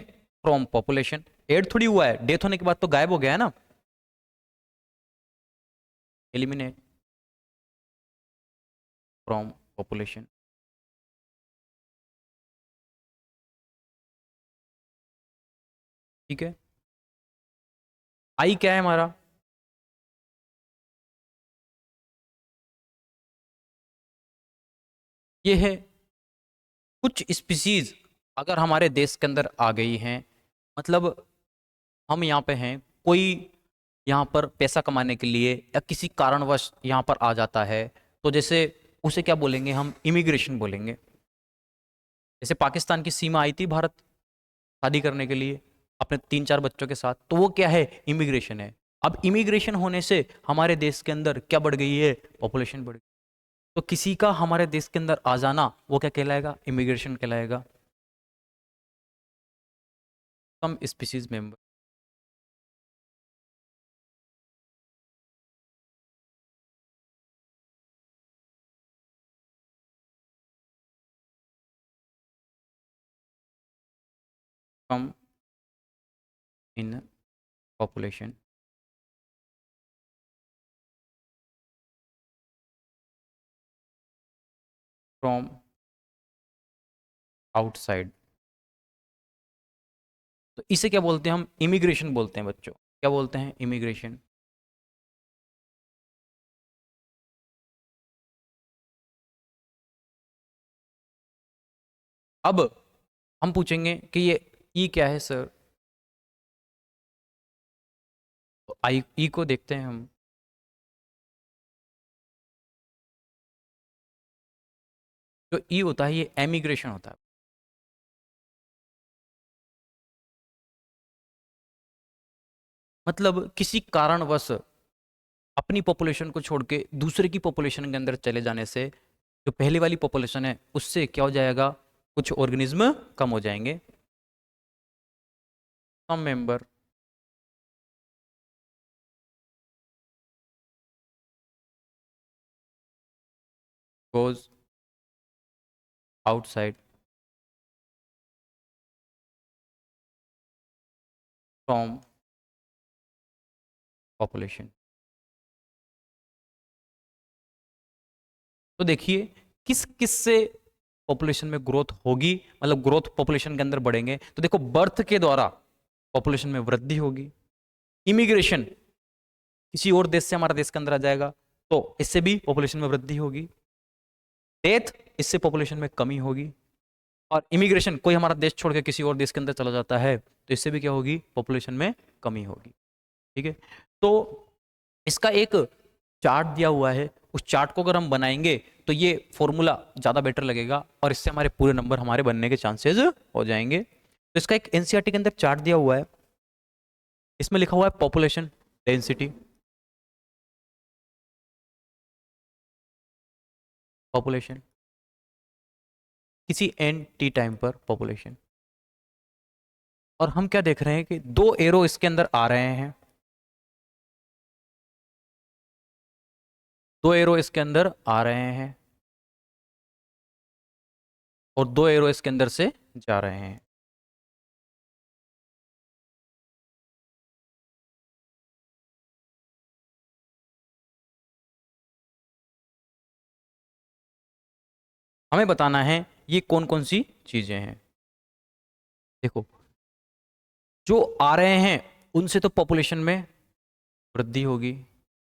from population, add थोड़ी हुआ है, डेथ होने के बाद तो गायब हो गया है ना। एलिमिनेट फ्रॉम पॉपुलेशन, ठीक है। आई क्या है हमारा, ये है कुछ स्पीसीज अगर हमारे देश के अंदर आ गई हैं, मतलब हम यहाँ पे हैं, कोई यहाँ पर पैसा कमाने के लिए या किसी कारणवश यहाँ पर आ जाता है, तो जैसे उसे क्या बोलेंगे हम, इमिग्रेशन बोलेंगे। जैसे पाकिस्तान की सीमा आई थी भारत शादी करने के लिए अपने 3-4 बच्चों के साथ, तो वो क्या है, इमिग्रेशन है। अब इमिग्रेशन होने से हमारे देश के अंदर क्या बढ़ गई है, पॉपुलेशन बढ़ गई। तो किसी का हमारे देश के अंदर आ जाना वो क्या कहलाएगा, इमिग्रेशन कहलाएगा। Some species member come in population from outside, तो इसे क्या बोलते हैं हम, इमिग्रेशन बोलते हैं बच्चों। क्या बोलते हैं, इमिग्रेशन। अब हम पूछेंगे कि ये ई क्या है सर, तो आई ई को देखते हैं हम। जो ई होता है ये एमिग्रेशन होता है। मतलब किसी कारणवश अपनी पॉपुलेशन को छोड़ के दूसरे की पॉपुलेशन के अंदर चले जाने से जो पहले वाली पॉपुलेशन है उससे क्या हो जाएगा, कुछ ऑर्गेनिज्म कम हो जाएंगे। Some member goes outside from population. तो देखिए किस किस से पॉपुलेशन में ग्रोथ होगी, मतलब ग्रोथ पॉपुलेशन के अंदर बढ़ेंगे, तो देखो बर्थ के द्वारा पॉपुलेशन में वृद्धि होगी, इमिग्रेशन किसी और देश से हमारा देश के अंदर आ जाएगा तो इससे भी पॉपुलेशन में वृद्धि होगी। डेथ, इससे पॉपुलेशन में कमी होगी। और इमिग्रेशन, कोई हमारा देश छोड़ के किसी और देश के अंदर चला जाता है तो इससे भी क्या होगी, पॉपुलेशन में कमी होगी। ठीक है, तो इसका एक चार्ट दिया हुआ है, उस चार्ट को अगर हम बनाएंगे तो ये फॉर्मूला ज़्यादा बेटर लगेगा और इससे हमारे पूरे नंबर हमारे बनने के चांसेस हो जाएंगे। तो इसका एक एनसीईआरटी के अंदर चार्ट दिया हुआ है, इसमें लिखा हुआ है पॉपुलेशन डेंसिटी। पॉपुलेशन किसी एन टी टाइम पर पॉपुलेशन, और हम क्या देख रहे हैं कि दो एरो इसके अंदर आ रहे हैं, दो एरो इसके अंदर आ रहे हैं और दो एरो इसके अंदर से जा रहे हैं। हमें बताना है ये कौन कौन सी चीजें हैं। देखो, जो आ रहे हैं उनसे तो पॉपुलेशन में वृद्धि होगी,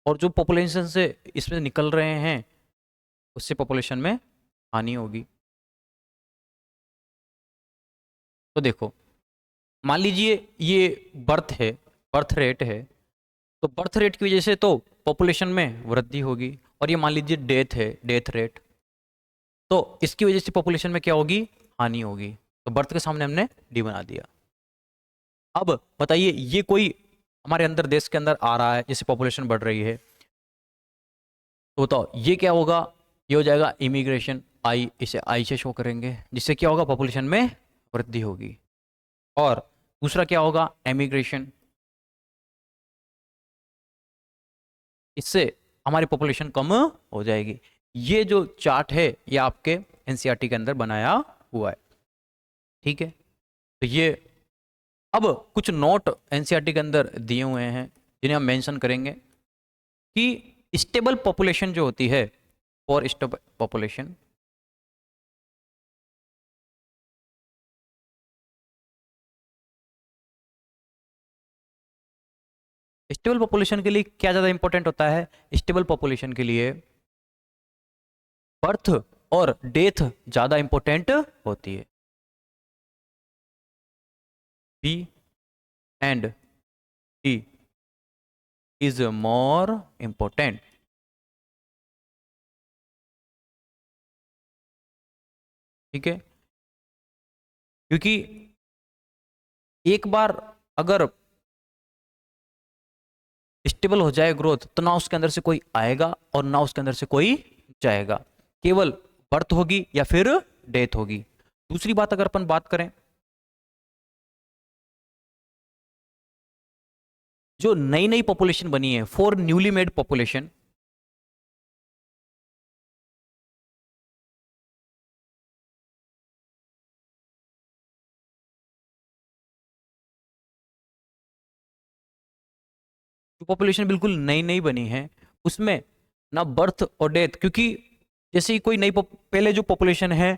और जो पॉपुलेशन से इसमें निकल रहे हैं उससे पॉपुलेशन में हानि होगी। तो देखो, मान लीजिए ये बर्थ है, बर्थ रेट है, तो बर्थ रेट की वजह से तो पॉपुलेशन में वृद्धि होगी, और ये मान लीजिए डेथ है, डेथ रेट, तो इसकी वजह से पॉपुलेशन में क्या होगी, हानि होगी। तो बर्थ के सामने हमने डी बना दिया। अब बताइए, ये कोई हमारे अंदर देश के अंदर आ रहा है, जैसे पॉपुलेशन बढ़ रही है, तो बताओ ये क्या होगा, ये हो जाएगा इमिग्रेशन, आई, इसे आई से शो करेंगे, जिससे क्या होगा, पॉपुलेशन में वृद्धि होगी। और दूसरा क्या होगा, एमिग्रेशन, इससे हमारी पॉपुलेशन कम हो जाएगी। ये जो चार्ट है ये आपके एनसीईआरटी के अंदर बनाया हुआ है। ठीक है, तो ये अब कुछ नोट एनसीईआरटी के अंदर दिए हुए हैं जिन्हें हम मेंशन करेंगे कि स्टेबल पॉपुलेशन जो होती है, for stable population, stable population के लिए क्या ज़्यादा इंपॉर्टेंट होता है, स्टेबल पॉपुलेशन के लिए बर्थ और डेथ ज़्यादा इंपॉर्टेंट होती है। B and T is more important. ठीक है, क्योंकि एक बार अगर स्टेबल हो जाए ग्रोथ, तो ना उसके अंदर से कोई आएगा और ना उसके अंदर से कोई जाएगा, केवल बर्थ होगी या फिर डेथ होगी। दूसरी बात अगर अपन बात करें, जो नई नई पॉपुलेशन बनी है, फॉर न्यूली मेड पॉपुलेशन, जो पॉपुलेशन बिल्कुल नई नई बनी है, उसमें ना बर्थ और डेथ, क्योंकि जैसे ही कोई नई पहले जो पॉपुलेशन है,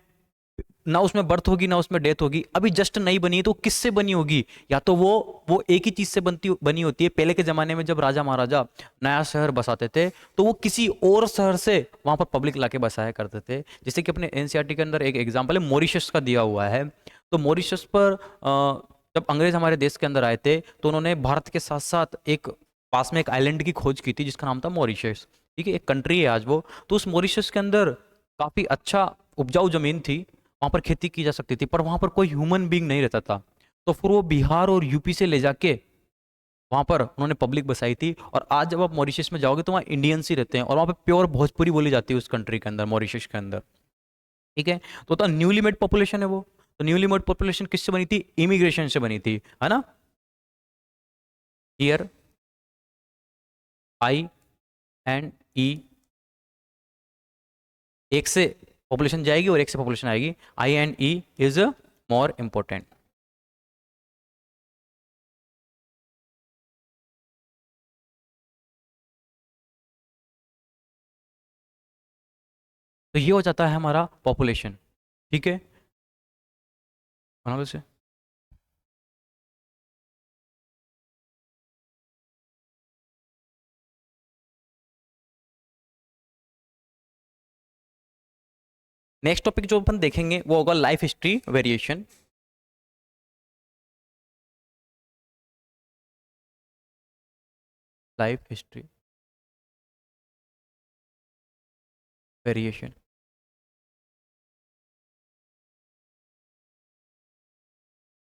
ना उसमें बर्थ होगी ना उसमें डेथ होगी, अभी जस्ट नई बनी है, तो किससे बनी होगी, या तो वो एक ही चीज से बनी होती है। पहले के जमाने में जब राजा महाराजा नया शहर बसाते थे तो वो किसी और शहर से वहां पर पब्लिक लाके बसाया करते थे। जैसे कि अपने एनसीईआरटी के अंदर एक एग्जाम्पल है, मॉरिशस का दिया हुआ है। तो मॉरिशस पर जब अंग्रेज हमारे देश के अंदर आए थे तो उन्होंने भारत के साथ साथ एक पास में एक आइलैंड की खोज की थी जिसका नाम था मॉरिशस। ठीक है, एक कंट्री है आज वो। तो उस मॉरिशस के अंदर काफी अच्छा उपजाऊ जमीन थी, वहां पर खेती की जा सकती थी, पर वहां पर कोई ह्यूमन बीइंग नहीं रहता था। तो फिर वो बिहार और यूपी से ले जाके वहां पर उन्होंने पब्लिक बसाई थी। और आज जब आप मॉरिशस में जाओगे तो वहाँ इंडियंस ही रहते हैं, और वहां पे प्योर भोजपुरी बोली जाती है उस कंट्री के अंदर, मॉरिशस के अंदर। ठीक है, तो न्यूली मेड पॉपुलेशन है वो। तो न्यूली मेड पॉपुलेशन किससे बनी थी, इमिग्रेशन से बनी थी, है ना। हियर आई एंड ई, एक से पॉपुलेशन जाएगी और एक से पॉपुलेशन आएगी, I and E is more important. तो ये हो जाता है हमारा पॉपुलेशन। ठीक है, बना लो इसे। नेक्स्ट टॉपिक जो अपन देखेंगे वो होगा life history variation. Life history variation.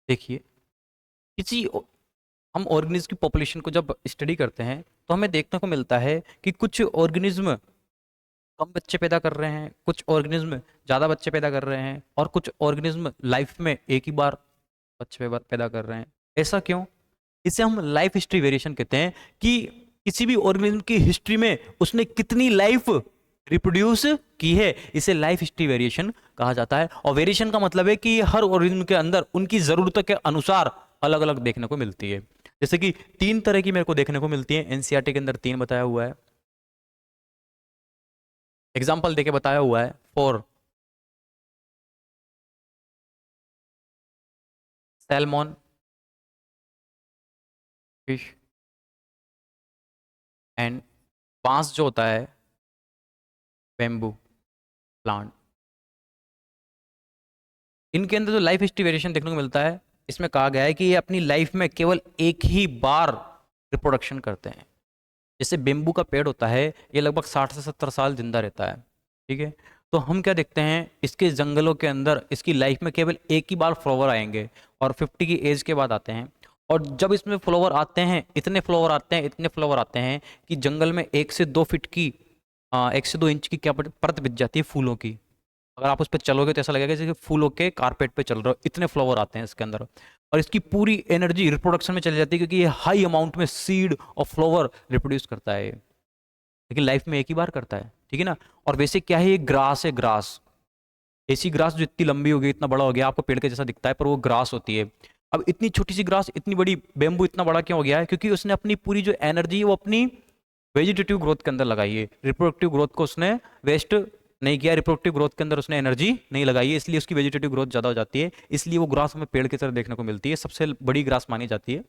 देखिए, किसी हम ऑर्गेनिज्म की पॉपुलेशन को जब स्टडी करते हैं तो हमें देखने को मिलता है कि कुछ ऑर्गेनिज्म कम बच्चे पैदा कर रहे हैं, कुछ ऑर्गेनिज्म ज़्यादा बच्चे पैदा कर रहे हैं, और कुछ ऑर्गेनिज्म लाइफ में एक ही बार बच्चे पैदा कर रहे हैं। ऐसा क्यों? इसे हम लाइफ हिस्ट्री वेरिएशन कहते हैं कि किसी भी ऑर्गेनिज्म की हिस्ट्री में उसने कितनी लाइफ रिप्रोड्यूस की है, इसे लाइफ हिस्ट्री वेरिएशन कहा जाता है। और वेरिएशन का मतलब है कि हर ऑर्गेनिज्म के अंदर उनकी ज़रूरतों के अनुसार अलग अलग देखने को मिलती है। जैसे कि तीन तरह की मेरे को देखने को मिलती है, एनसीईआरटी के अंदर तीन बताया हुआ है, एग्जाम्पल देके बताया हुआ है। फॉर सैल्मन फिश एंड बांस जो होता है, बेम्बू प्लांट, इनके अंदर जो लाइफ हिस्ट्री वेरिएशन देखने को मिलता है, इसमें कहा गया है कि ये अपनी लाइफ में केवल एक ही बार रिप्रोडक्शन करते हैं। जैसे बेम्बू का पेड़ होता है, ये लगभग 60 से 70 साल जिंदा रहता है, ठीक है। तो हम क्या देखते हैं, इसके जंगलों के अंदर इसकी लाइफ में केवल एक ही बार फ्लावर आएंगे और 50 की एज के बाद आते हैं। और जब इसमें फ्लावर आते हैं, इतने फ्लावर आते हैं, इतने फ्लावर आते हैं कि जंगल में 1 से 2 फीट की 1 से 2 इंच की क्या परत बिछ जाती है फूलों की। अगर आप उस पर चलोगे तो ऐसा लगेगा जैसे फूलों के कारपेट पे चल रहे हो, इतने फ्लावर आते हैं इसके अंदर। और इसकी पूरी एनर्जी रिप्रोडक्शन में चली जाती है, क्योंकि ये हाई अमाउंट में सीड और फ्लावर रिप्रोड्यूस करता है, लेकिन लाइफ में एक ही बार करता है, ठीक है ना। और वैसे क्या है, ये ग्रास है, ग्रास, ऐसी ग्रास जो इतनी लंबी हो गई, इतना बड़ा हो गया, आपको पेड़ के जैसा दिखता है, पर वो ग्रास होती है। अब इतनी छोटी सी ग्रास इतनी बड़ी बेम्बू इतना बड़ा क्यों हो गया है? क्योंकि उसने अपनी पूरी जो एनर्जी है वो अपनी वेजिटेटिव ग्रोथ के अंदर लगाई है, रिप्रोडक्टिव ग्रोथ को उसने वेस्ट नहीं किया, रिप्रोडक्टिव ग्रोथ के अंदर उसने एनर्जी नहीं लगाई है, इसलिए उसकी वेजिटेटिव ग्रोथ ज़्यादा हो जाती है, इसलिए वो ग्रास हमें पेड़ की तरह देखने को मिलती है, सबसे बड़ी ग्रास मानी जाती है।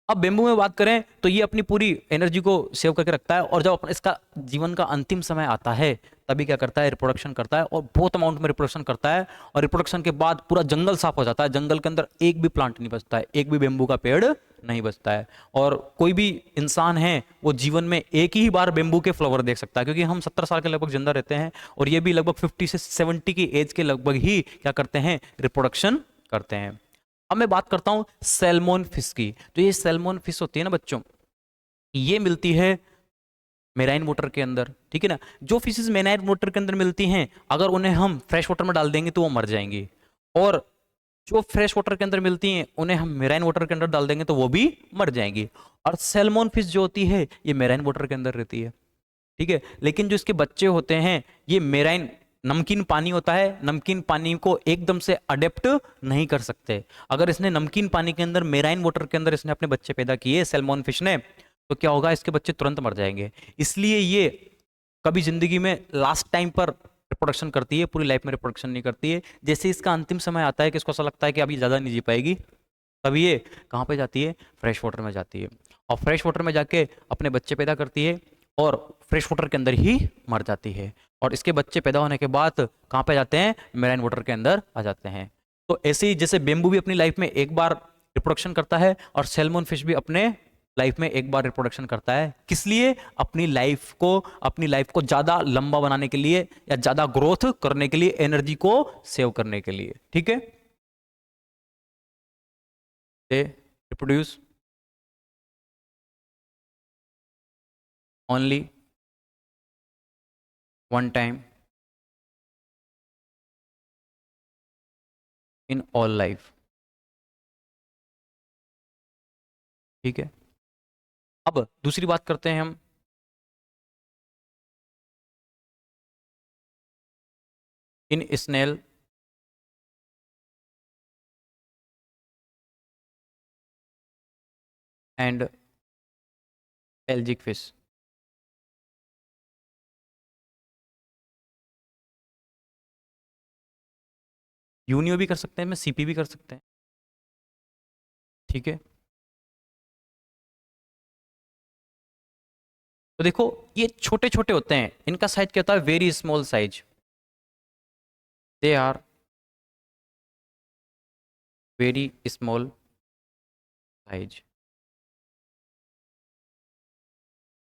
अब बेम्बू में बात करें तो ये अपनी पूरी एनर्जी को सेव करके रखता है, और जब इसका जीवन का अंतिम समय आता है तभी क्या करता है, रिप्रोडक्शन करता है, और बहुत अमाउंट में रिप्रोडक्शन करता है। और रिप्रोडक्शन के बाद पूरा जंगल साफ हो जाता है, जंगल के अंदर एक भी प्लांट नहीं बचता है, एक भी बेम्बू का पेड़ नहीं बचता है। और कोई भी इंसान है वो जीवन में एक ही बार बेम्बू के फ्लावर देख सकता है, क्योंकि हम 70 साल के लगभग जिंदा रहते हैं, और ये भी लगभग 50 से 70 की एज के लगभग ही क्या करते हैं, रिप्रोडक्शन करते हैं। अब मैं बात करता हूं सैल्मन फिश की। तो ये सैल्मन फिश होती है ना बच्चों, ये मिलती है मेराइन वाटर के अंदर, ठीक है ना। जो फिशेस मेराइन वाटर के अंदर मिलती हैं, अगर उन्हें हम फ्रेश वाटर में डाल देंगे तो वो मर जाएंगी, और जो फ्रेश वाटर के अंदर मिलती हैं उन्हें हम मेराइन वाटर के अंदर डाल देंगे तो वो भी मर जाएंगी। और सैल्मन फिश जो होती है ये मेराइन वाटर के अंदर रहती है, ठीक है। लेकिन जो इसके बच्चे होते हैं, ये मेराइन नमकीन पानी होता है, नमकीन पानी को एकदम से अडेप्ट नहीं कर सकते। अगर इसने नमकीन पानी के अंदर, मेराइन वाटर के अंदर इसने अपने बच्चे पैदा किए सैल्मन फिश ने, तो क्या होगा, इसके बच्चे तुरंत मर जाएंगे। इसलिए ये कभी जिंदगी में लास्ट टाइम पर रिप्रोडक्शन करती है, पूरी लाइफ में रिप्रोडक्शन नहीं करती है। जैसे इसका अंतिम समय आता है कि इसको ऐसा लगता है कि अभी ज़्यादा नहीं जी पाएगी, तभी ये कहाँ पे जाती है, फ्रेश वाटर में जाती है, और फ्रेश वाटर में जाके अपने बच्चे पैदा करती है, और फ्रेश वाटर के अंदर ही मर जाती है। और इसके बच्चे पैदा होने के बाद कहाँ पे जाते हैं, मेराइन वाटर के अंदर आ जाते हैं। तो ऐसे ही जैसे बेम्बू भी अपनी लाइफ में एक बार रिप्रोडक्शन करता है, और सैल्मन फिश भी अपने लाइफ में एक बार रिप्रोडक्शन करता है। किस लिए? अपनी लाइफ को ज़्यादा लंबा बनाने के लिए, या ज़्यादा ग्रोथ करने के लिए, एनर्जी को सेव करने के लिए, ठीक है। They reproduce only one time in all life, ठीक है। अब दूसरी बात करते हैं हम, इन स्नेल एंड एल्जिक फिश। यूनियो भी कर सकते हैं, मैं सीपी भी कर सकते हैं, ठीक है। तो देखो, ये छोटे छोटे होते हैं, इनका साइज क्या होता है, very small size, they are very small size.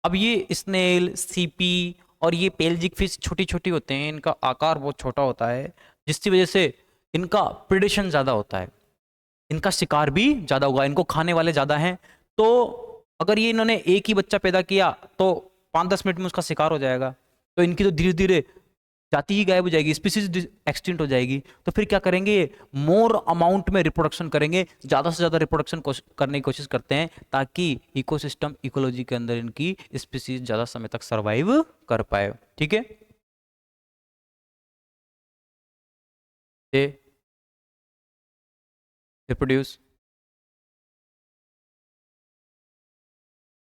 अब ये स्नेल, सीपी और ये पेलजिक फिश छोटी छोटी होते हैं, इनका आकार बहुत छोटा होता है, जिसकी वजह से इनका प्रिडेशन ज़्यादा होता है, इनका शिकार भी ज़्यादा होगा, इनको खाने वाले ज़्यादा हैं। तो अगर ये इन्होंने एक ही बच्चा पैदा किया तो 5-10 मिनट में उसका शिकार हो जाएगा, तो इनकी तो धीरे धीरे जाति ही गायब हो जाएगी, स्पीसीज एक्सटिंक्ट हो जाएगी। तो फिर क्या करेंगे, मोर अमाउंट में रिप्रोडक्शन करेंगे, ज़्यादा से ज़्यादा रिप्रोडक्शन करने की कोशिश करते हैं, ताकि इकोसिस्टम इकोलॉजी के अंदर इनकी स्पीसीज ज़्यादा समय तक सर्वाइव कर पाए। ठीक है, they reproduce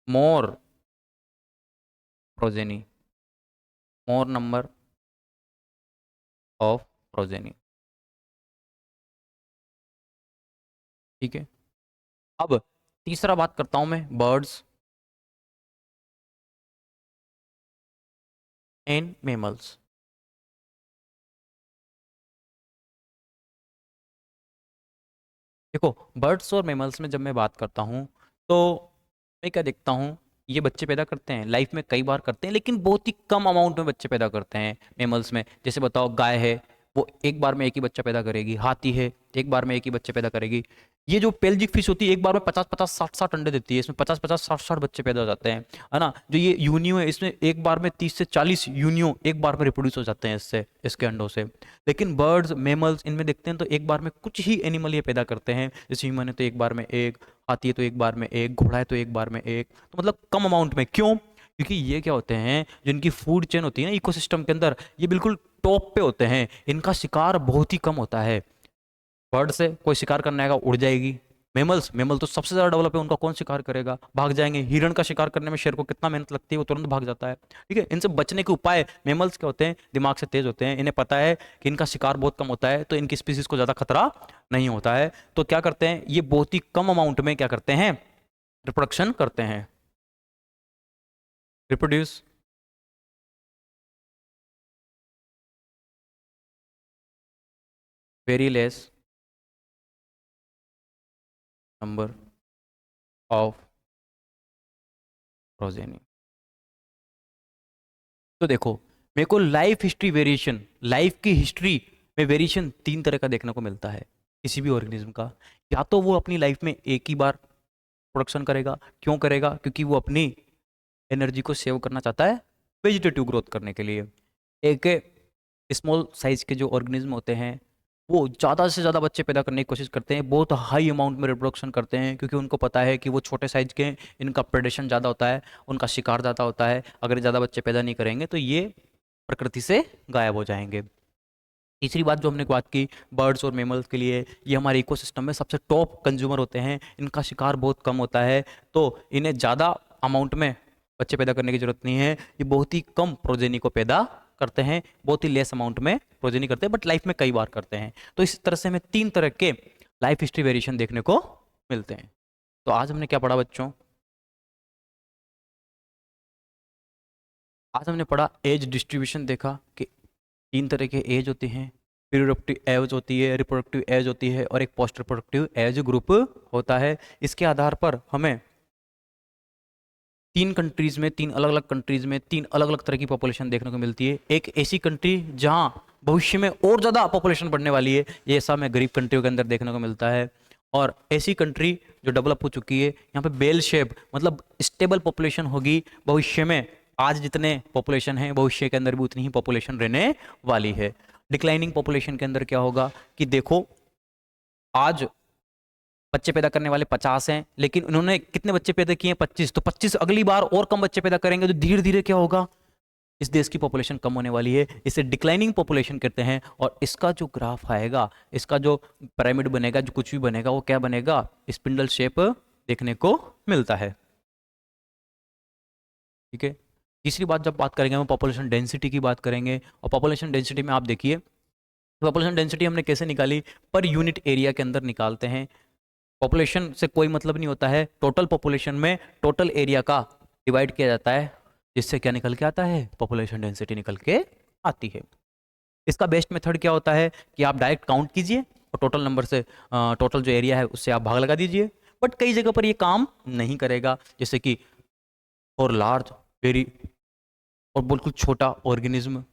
more progeny, more number of progeny. ठीक है, अब तीसरा बात करता हूं मैं, बर्ड्स एंड मेमल्स। देखो, बर्ड्स और मेमल्स में जब मैं बात करता हूं तो मैं क्या देखता हूं, ये बच्चे पैदा करते हैं, लाइफ में कई बार करते हैं, लेकिन बहुत ही कम अमाउंट में बच्चे पैदा करते हैं मेमल्स में। जैसे बताओ, गाय है, वो एक बार में एक ही बच्चा पैदा करेगी, हाथी है एक बार में एक ही बच्चे पैदा करेगी। ये जो पेल्जिक फिश होती है, एक बार में 50-50, 60-60 अंडे देती है, इसमें 50-50, 60-60 बच्चे पैदा हो जाते हैं, है ना। जो ये यूनियो है, इसमें एक बार में 30 से 40 यूनियो एक बार में रिप्रोड्यूस हो जाते हैं इससे, इसके अंडों से। लेकिन बर्ड्स, मेमल्स, इनमें देखते हैं तो एक बार में कुछ ही एनिमल ये पैदा करते हैं। जैसे ह्यूमन है तो एक बार में एक, हाथी है तो एक बार में एक, घोड़ा है तो एक बार में एक, तो मतलब कम अमाउंट में। क्यों? क्योंकि ये क्या होते हैं, जिनकी फूड चेन होती है ना इकोसिस्टम के अंदर, ये बिल्कुल टॉप पे होते हैं, इनका शिकार बहुत ही कम होता है। बर्ड से कोई शिकार करने आएगा, उड़ जाएगी। मेमल तो सबसे ज्यादा डेवलप है, उनका कौन शिकार करेगा, भाग जाएंगे। हिरण का शिकार करने में शेर को कितना मेहनत लगती है, वो तुरंत भाग जाता है। ठीक है, इनसे बचने के उपाय, मेमल्स क्या होते हैं, दिमाग से तेज होते हैं, इन्हें पता है कि इनका शिकार बहुत कम होता है, तो इनकी स्पीसीज को ज्यादा खतरा नहीं होता है। तो क्या करते हैं, ये बहुत ही कम अमाउंट में क्या करते हैं, रिप्रोडक्शन करते हैं, reproduce very less number of progeny. तो देखो, मेरे को लाइफ हिस्ट्री वेरिएशन, लाइफ की हिस्ट्री में वेरिएशन 3 तरह का देखने को मिलता है किसी भी ऑर्गेनिज्म का। या तो वो अपनी लाइफ में एक ही बार प्रोडक्शन करेगा, क्यों करेगा, क्योंकि वो अपनी एनर्जी को सेव करना चाहता है वेजिटेटिव ग्रोथ करने के लिए। एक स्मॉल साइज के जो ऑर्गेनिज्म होते हैं, वो ज़्यादा से ज़्यादा बच्चे पैदा करने की कोशिश करते हैं, बहुत हाई अमाउंट में रिप्रोडक्शन करते हैं, क्योंकि उनको पता है कि वो छोटे साइज के हैं, इनका प्रेडेशन ज़्यादा होता है, उनका शिकार ज़्यादा होता है, अगर ज़्यादा बच्चे पैदा नहीं करेंगे तो ये प्रकृति से गायब हो जाएंगे। तीसरी बात जो हमने बात की, बर्ड्स और मेमल्स के लिए, ये हमारे इकोसिस्टम में सबसे टॉप कंज्यूमर होते हैं, इनका शिकार बहुत कम होता है, तो इन्हें ज़्यादा अमाउंट में बच्चे पैदा करने की जरूरत नहीं है, ये बहुत ही कम प्रोजेनी को पैदा करते हैं, बहुत ही लेस अमाउंट में प्रोजेनी करते हैं, बट लाइफ में कई बार करते हैं। तो इस तरह से हमें 3 तरह के लाइफ हिस्ट्री वेरिएशन देखने को मिलते हैं। तो आज हमने क्या पढ़ा बच्चों, आज हमने पढ़ा एज डिस्ट्रीब्यूशन, देखा कि 3 तरह के एज होते हैं, रिप्रोडक्टिव एज होती है, रिप्रोडक्टिव एज होती है, और एक पोस्ट रिप्रोडक्टिव एज ग्रुप होता है। इसके आधार पर हमें 3 कंट्रीज में, 3 अलग अलग कंट्रीज में 3 अलग अलग तरह की पॉपुलेशन देखने को मिलती है। एक ऐसी कंट्री जहाँ भविष्य में और ज़्यादा पॉपुलेशन बढ़ने वाली है, ये ऐसा हमें गरीब कंट्रियों के अंदर देखने को मिलता है। और ऐसी कंट्री जो डेवलप हो चुकी है, यहाँ पे बेल शेप, मतलब स्टेबल पॉपुलेशन होगी भविष्य में। आज जितने पॉपुलेशन है, भविष्य के अंदर भी उतनी ही पॉपुलेशन रहने वाली है। डिक्लाइनिंग पॉपुलेशन के अंदर क्या होगा कि देखो, आज बच्चे पैदा करने वाले 50 हैं, लेकिन उन्होंने कितने बच्चे पैदा किए हैं, 25, तो 25 अगली बार और कम बच्चे पैदा करेंगे, तो धीरे धीरे क्या होगा, इस देश की पॉपुलेशन कम होने वाली है। इसे डिक्लाइनिंग पॉपुलेशन कहते हैं। और इसका जो ग्राफ आएगा, इसका जो पिरामिड बनेगा, जो कुछ भी बनेगा, वो क्या बनेगा, स्पिंडल शेप देखने को मिलता है। ठीक है, तीसरी बात जब बात करेंगे हम पॉपुलेशन डेंसिटी की बात करेंगे। और पॉपुलेशन डेंसिटी में आप देखिए, पॉपुलेशन डेंसिटी हमने कैसे निकाली, पर यूनिट एरिया के अंदर निकालते हैं। पॉपुलेशन से कोई मतलब नहीं होता है, टोटल पॉपुलेशन में टोटल एरिया का डिवाइड किया जाता है, जिससे क्या निकल के आता है, पॉपुलेशन डेंसिटी निकल के आती है। इसका बेस्ट मेथड क्या होता है कि आप डायरेक्ट काउंट कीजिए और टोटल नंबर से टोटल जो एरिया है उससे आप भाग लगा दीजिए। बट कई जगह पर ये काम नहीं करेगा, जैसे कि और लार्ज वेरी और बिल्कुल छोटा ऑर्गेनिज्म।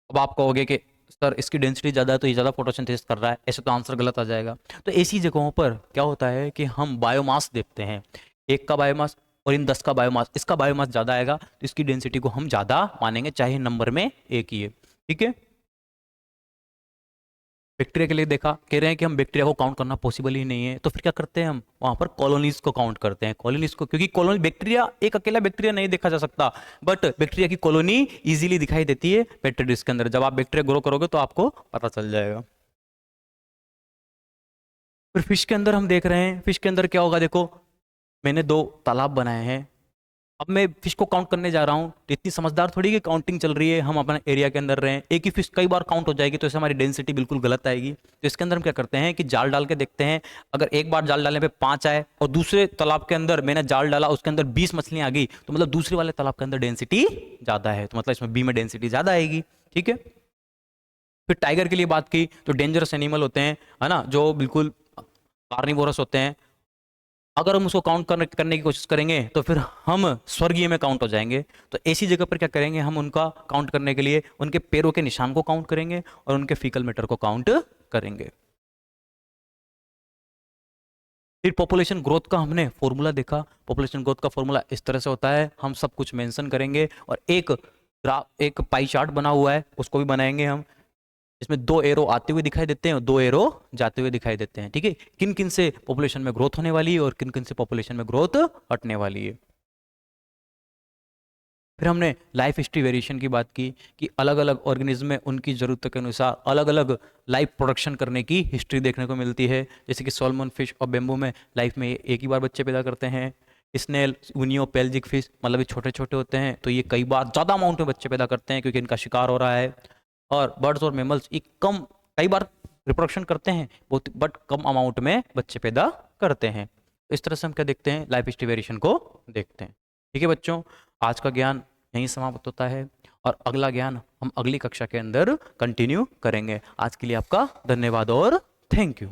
अब आप कहोगे कि सर इसकी डेंसिटी ज़्यादा है तो ये ज़्यादा फोटोसिंथेसिस कर रहा है, ऐसे तो आंसर गलत आ जाएगा। तो ऐसी जगहों पर क्या होता है कि हम बायोमास देखते हैं, एक का बायोमास और इन 10 का बायोमास, इसका बायोमास ज़्यादा आएगा तो इसकी डेंसिटी को हम ज़्यादा मानेंगे, चाहे नंबर में एक ही है। ठीक है, बैक्टीरिया के लिए देखा, कह रहे हैं कि हम बैक्टीरिया को काउंट करना पॉसिबल ही नहीं है, तो फिर क्या करते हैं हम वहां पर कॉलोनीज को काउंट करते हैं, कॉलोनीज को, क्योंकि कॉलोनी बैक्टीरिया एक अकेला बैक्टीरिया नहीं देखा जा सकता, बट बैक्टीरिया की कॉलोनी इजीली दिखाई देती है पेट्री डिश के अंदर। जब आप बैक्टीरिया ग्रो करोगे तो आपको पता चल जाएगा। फिर फिश के अंदर हम देख रहे हैं, फिश के अंदर क्या होगा, देखो मैंने 2 तालाब बनाए हैं, अब मैं फिश को काउंट करने जा रहा हूँ तो इतनी समझदार थोड़ी कि काउंटिंग चल रही है, हम अपने एरिया के अंदर रहे हैं, एक ही फिश कई बार काउंट हो जाएगी तो इससे हमारी डेंसिटी बिल्कुल गलत आएगी। तो इसके अंदर हम क्या करते हैं कि जाल डाल के देखते हैं, अगर एक बार जाल डालने पे 5 आए और दूसरे तालाब के अंदर मैंने जाल डाला उसके अंदर 20 मछलियां आ गई, तो मतलब दूसरे वाले तालाब के अंदर डेंसिटी ज़्यादा है, तो मतलब इसमें बी में डेंसिटी ज़्यादा आएगी। ठीक है, फिर टाइगर के लिए बात की तो डेंजरस एनिमल होते हैं, है ना, जो बिल्कुल कार्निवोरस होते हैं, अगर हम उसको काउंट करने की कोशिश करेंगे तो फिर हम स्वर्गीय में काउंट हो जाएंगे। तो ऐसी जगह पर क्या करेंगे, हम उनका काउंट करने के लिए उनके पैरों के निशान को काउंट करेंगे और उनके फीकल मैटर को काउंट करेंगे। फिर पॉपुलेशन ग्रोथ का हमने फॉर्मूला देखा, पॉपुलेशन ग्रोथ का फॉर्मूला इस तरह से होता है, हम सब कुछ मेंशन करेंगे और एक पाई चार्ट बना हुआ है उसको भी बनाएंगे हम, इसमें 2 एरो आते हुए दिखाई देते हैं और 2 एरो जाते हुए दिखाई देते हैं। ठीक है, किन किन से पॉपुलेशन में ग्रोथ होने वाली है और किन किन से पॉपुलेशन में ग्रोथ हटने वाली है। फिर हमने लाइफ हिस्ट्री वेरिएशन की बात की कि अलग अलग ऑर्गेनिज्म में उनकी ज़रूरत के अनुसार अलग अलग लाइफ प्रोडक्शन करने की हिस्ट्री देखने को मिलती है, जैसे कि सॉल्मन फिश और बेम्बू में लाइफ में एक ही बार बच्चे पैदा करते हैं, स्नेल यूनियो पेल्जिक फिश मतलब ये छोटे छोटे होते हैं तो ये कई बार ज़्यादा अमाउंट में बच्चे पैदा करते हैं क्योंकि इनका शिकार हो रहा है, और बर्ड्स और मेमल्स ये कई बार रिप्रोडक्शन करते हैं बहुत बट कम अमाउंट में बच्चे पैदा करते हैं। तो इस तरह से हम क्या देखते हैं, लाइफ हिस्ट्री वेरिएशन को देखते हैं। ठीक है बच्चों, आज का ज्ञान यहीं समाप्त होता है और अगला ज्ञान हम अगली कक्षा के अंदर कंटिन्यू करेंगे। आज के लिए आपका धन्यवाद और थैंक यू।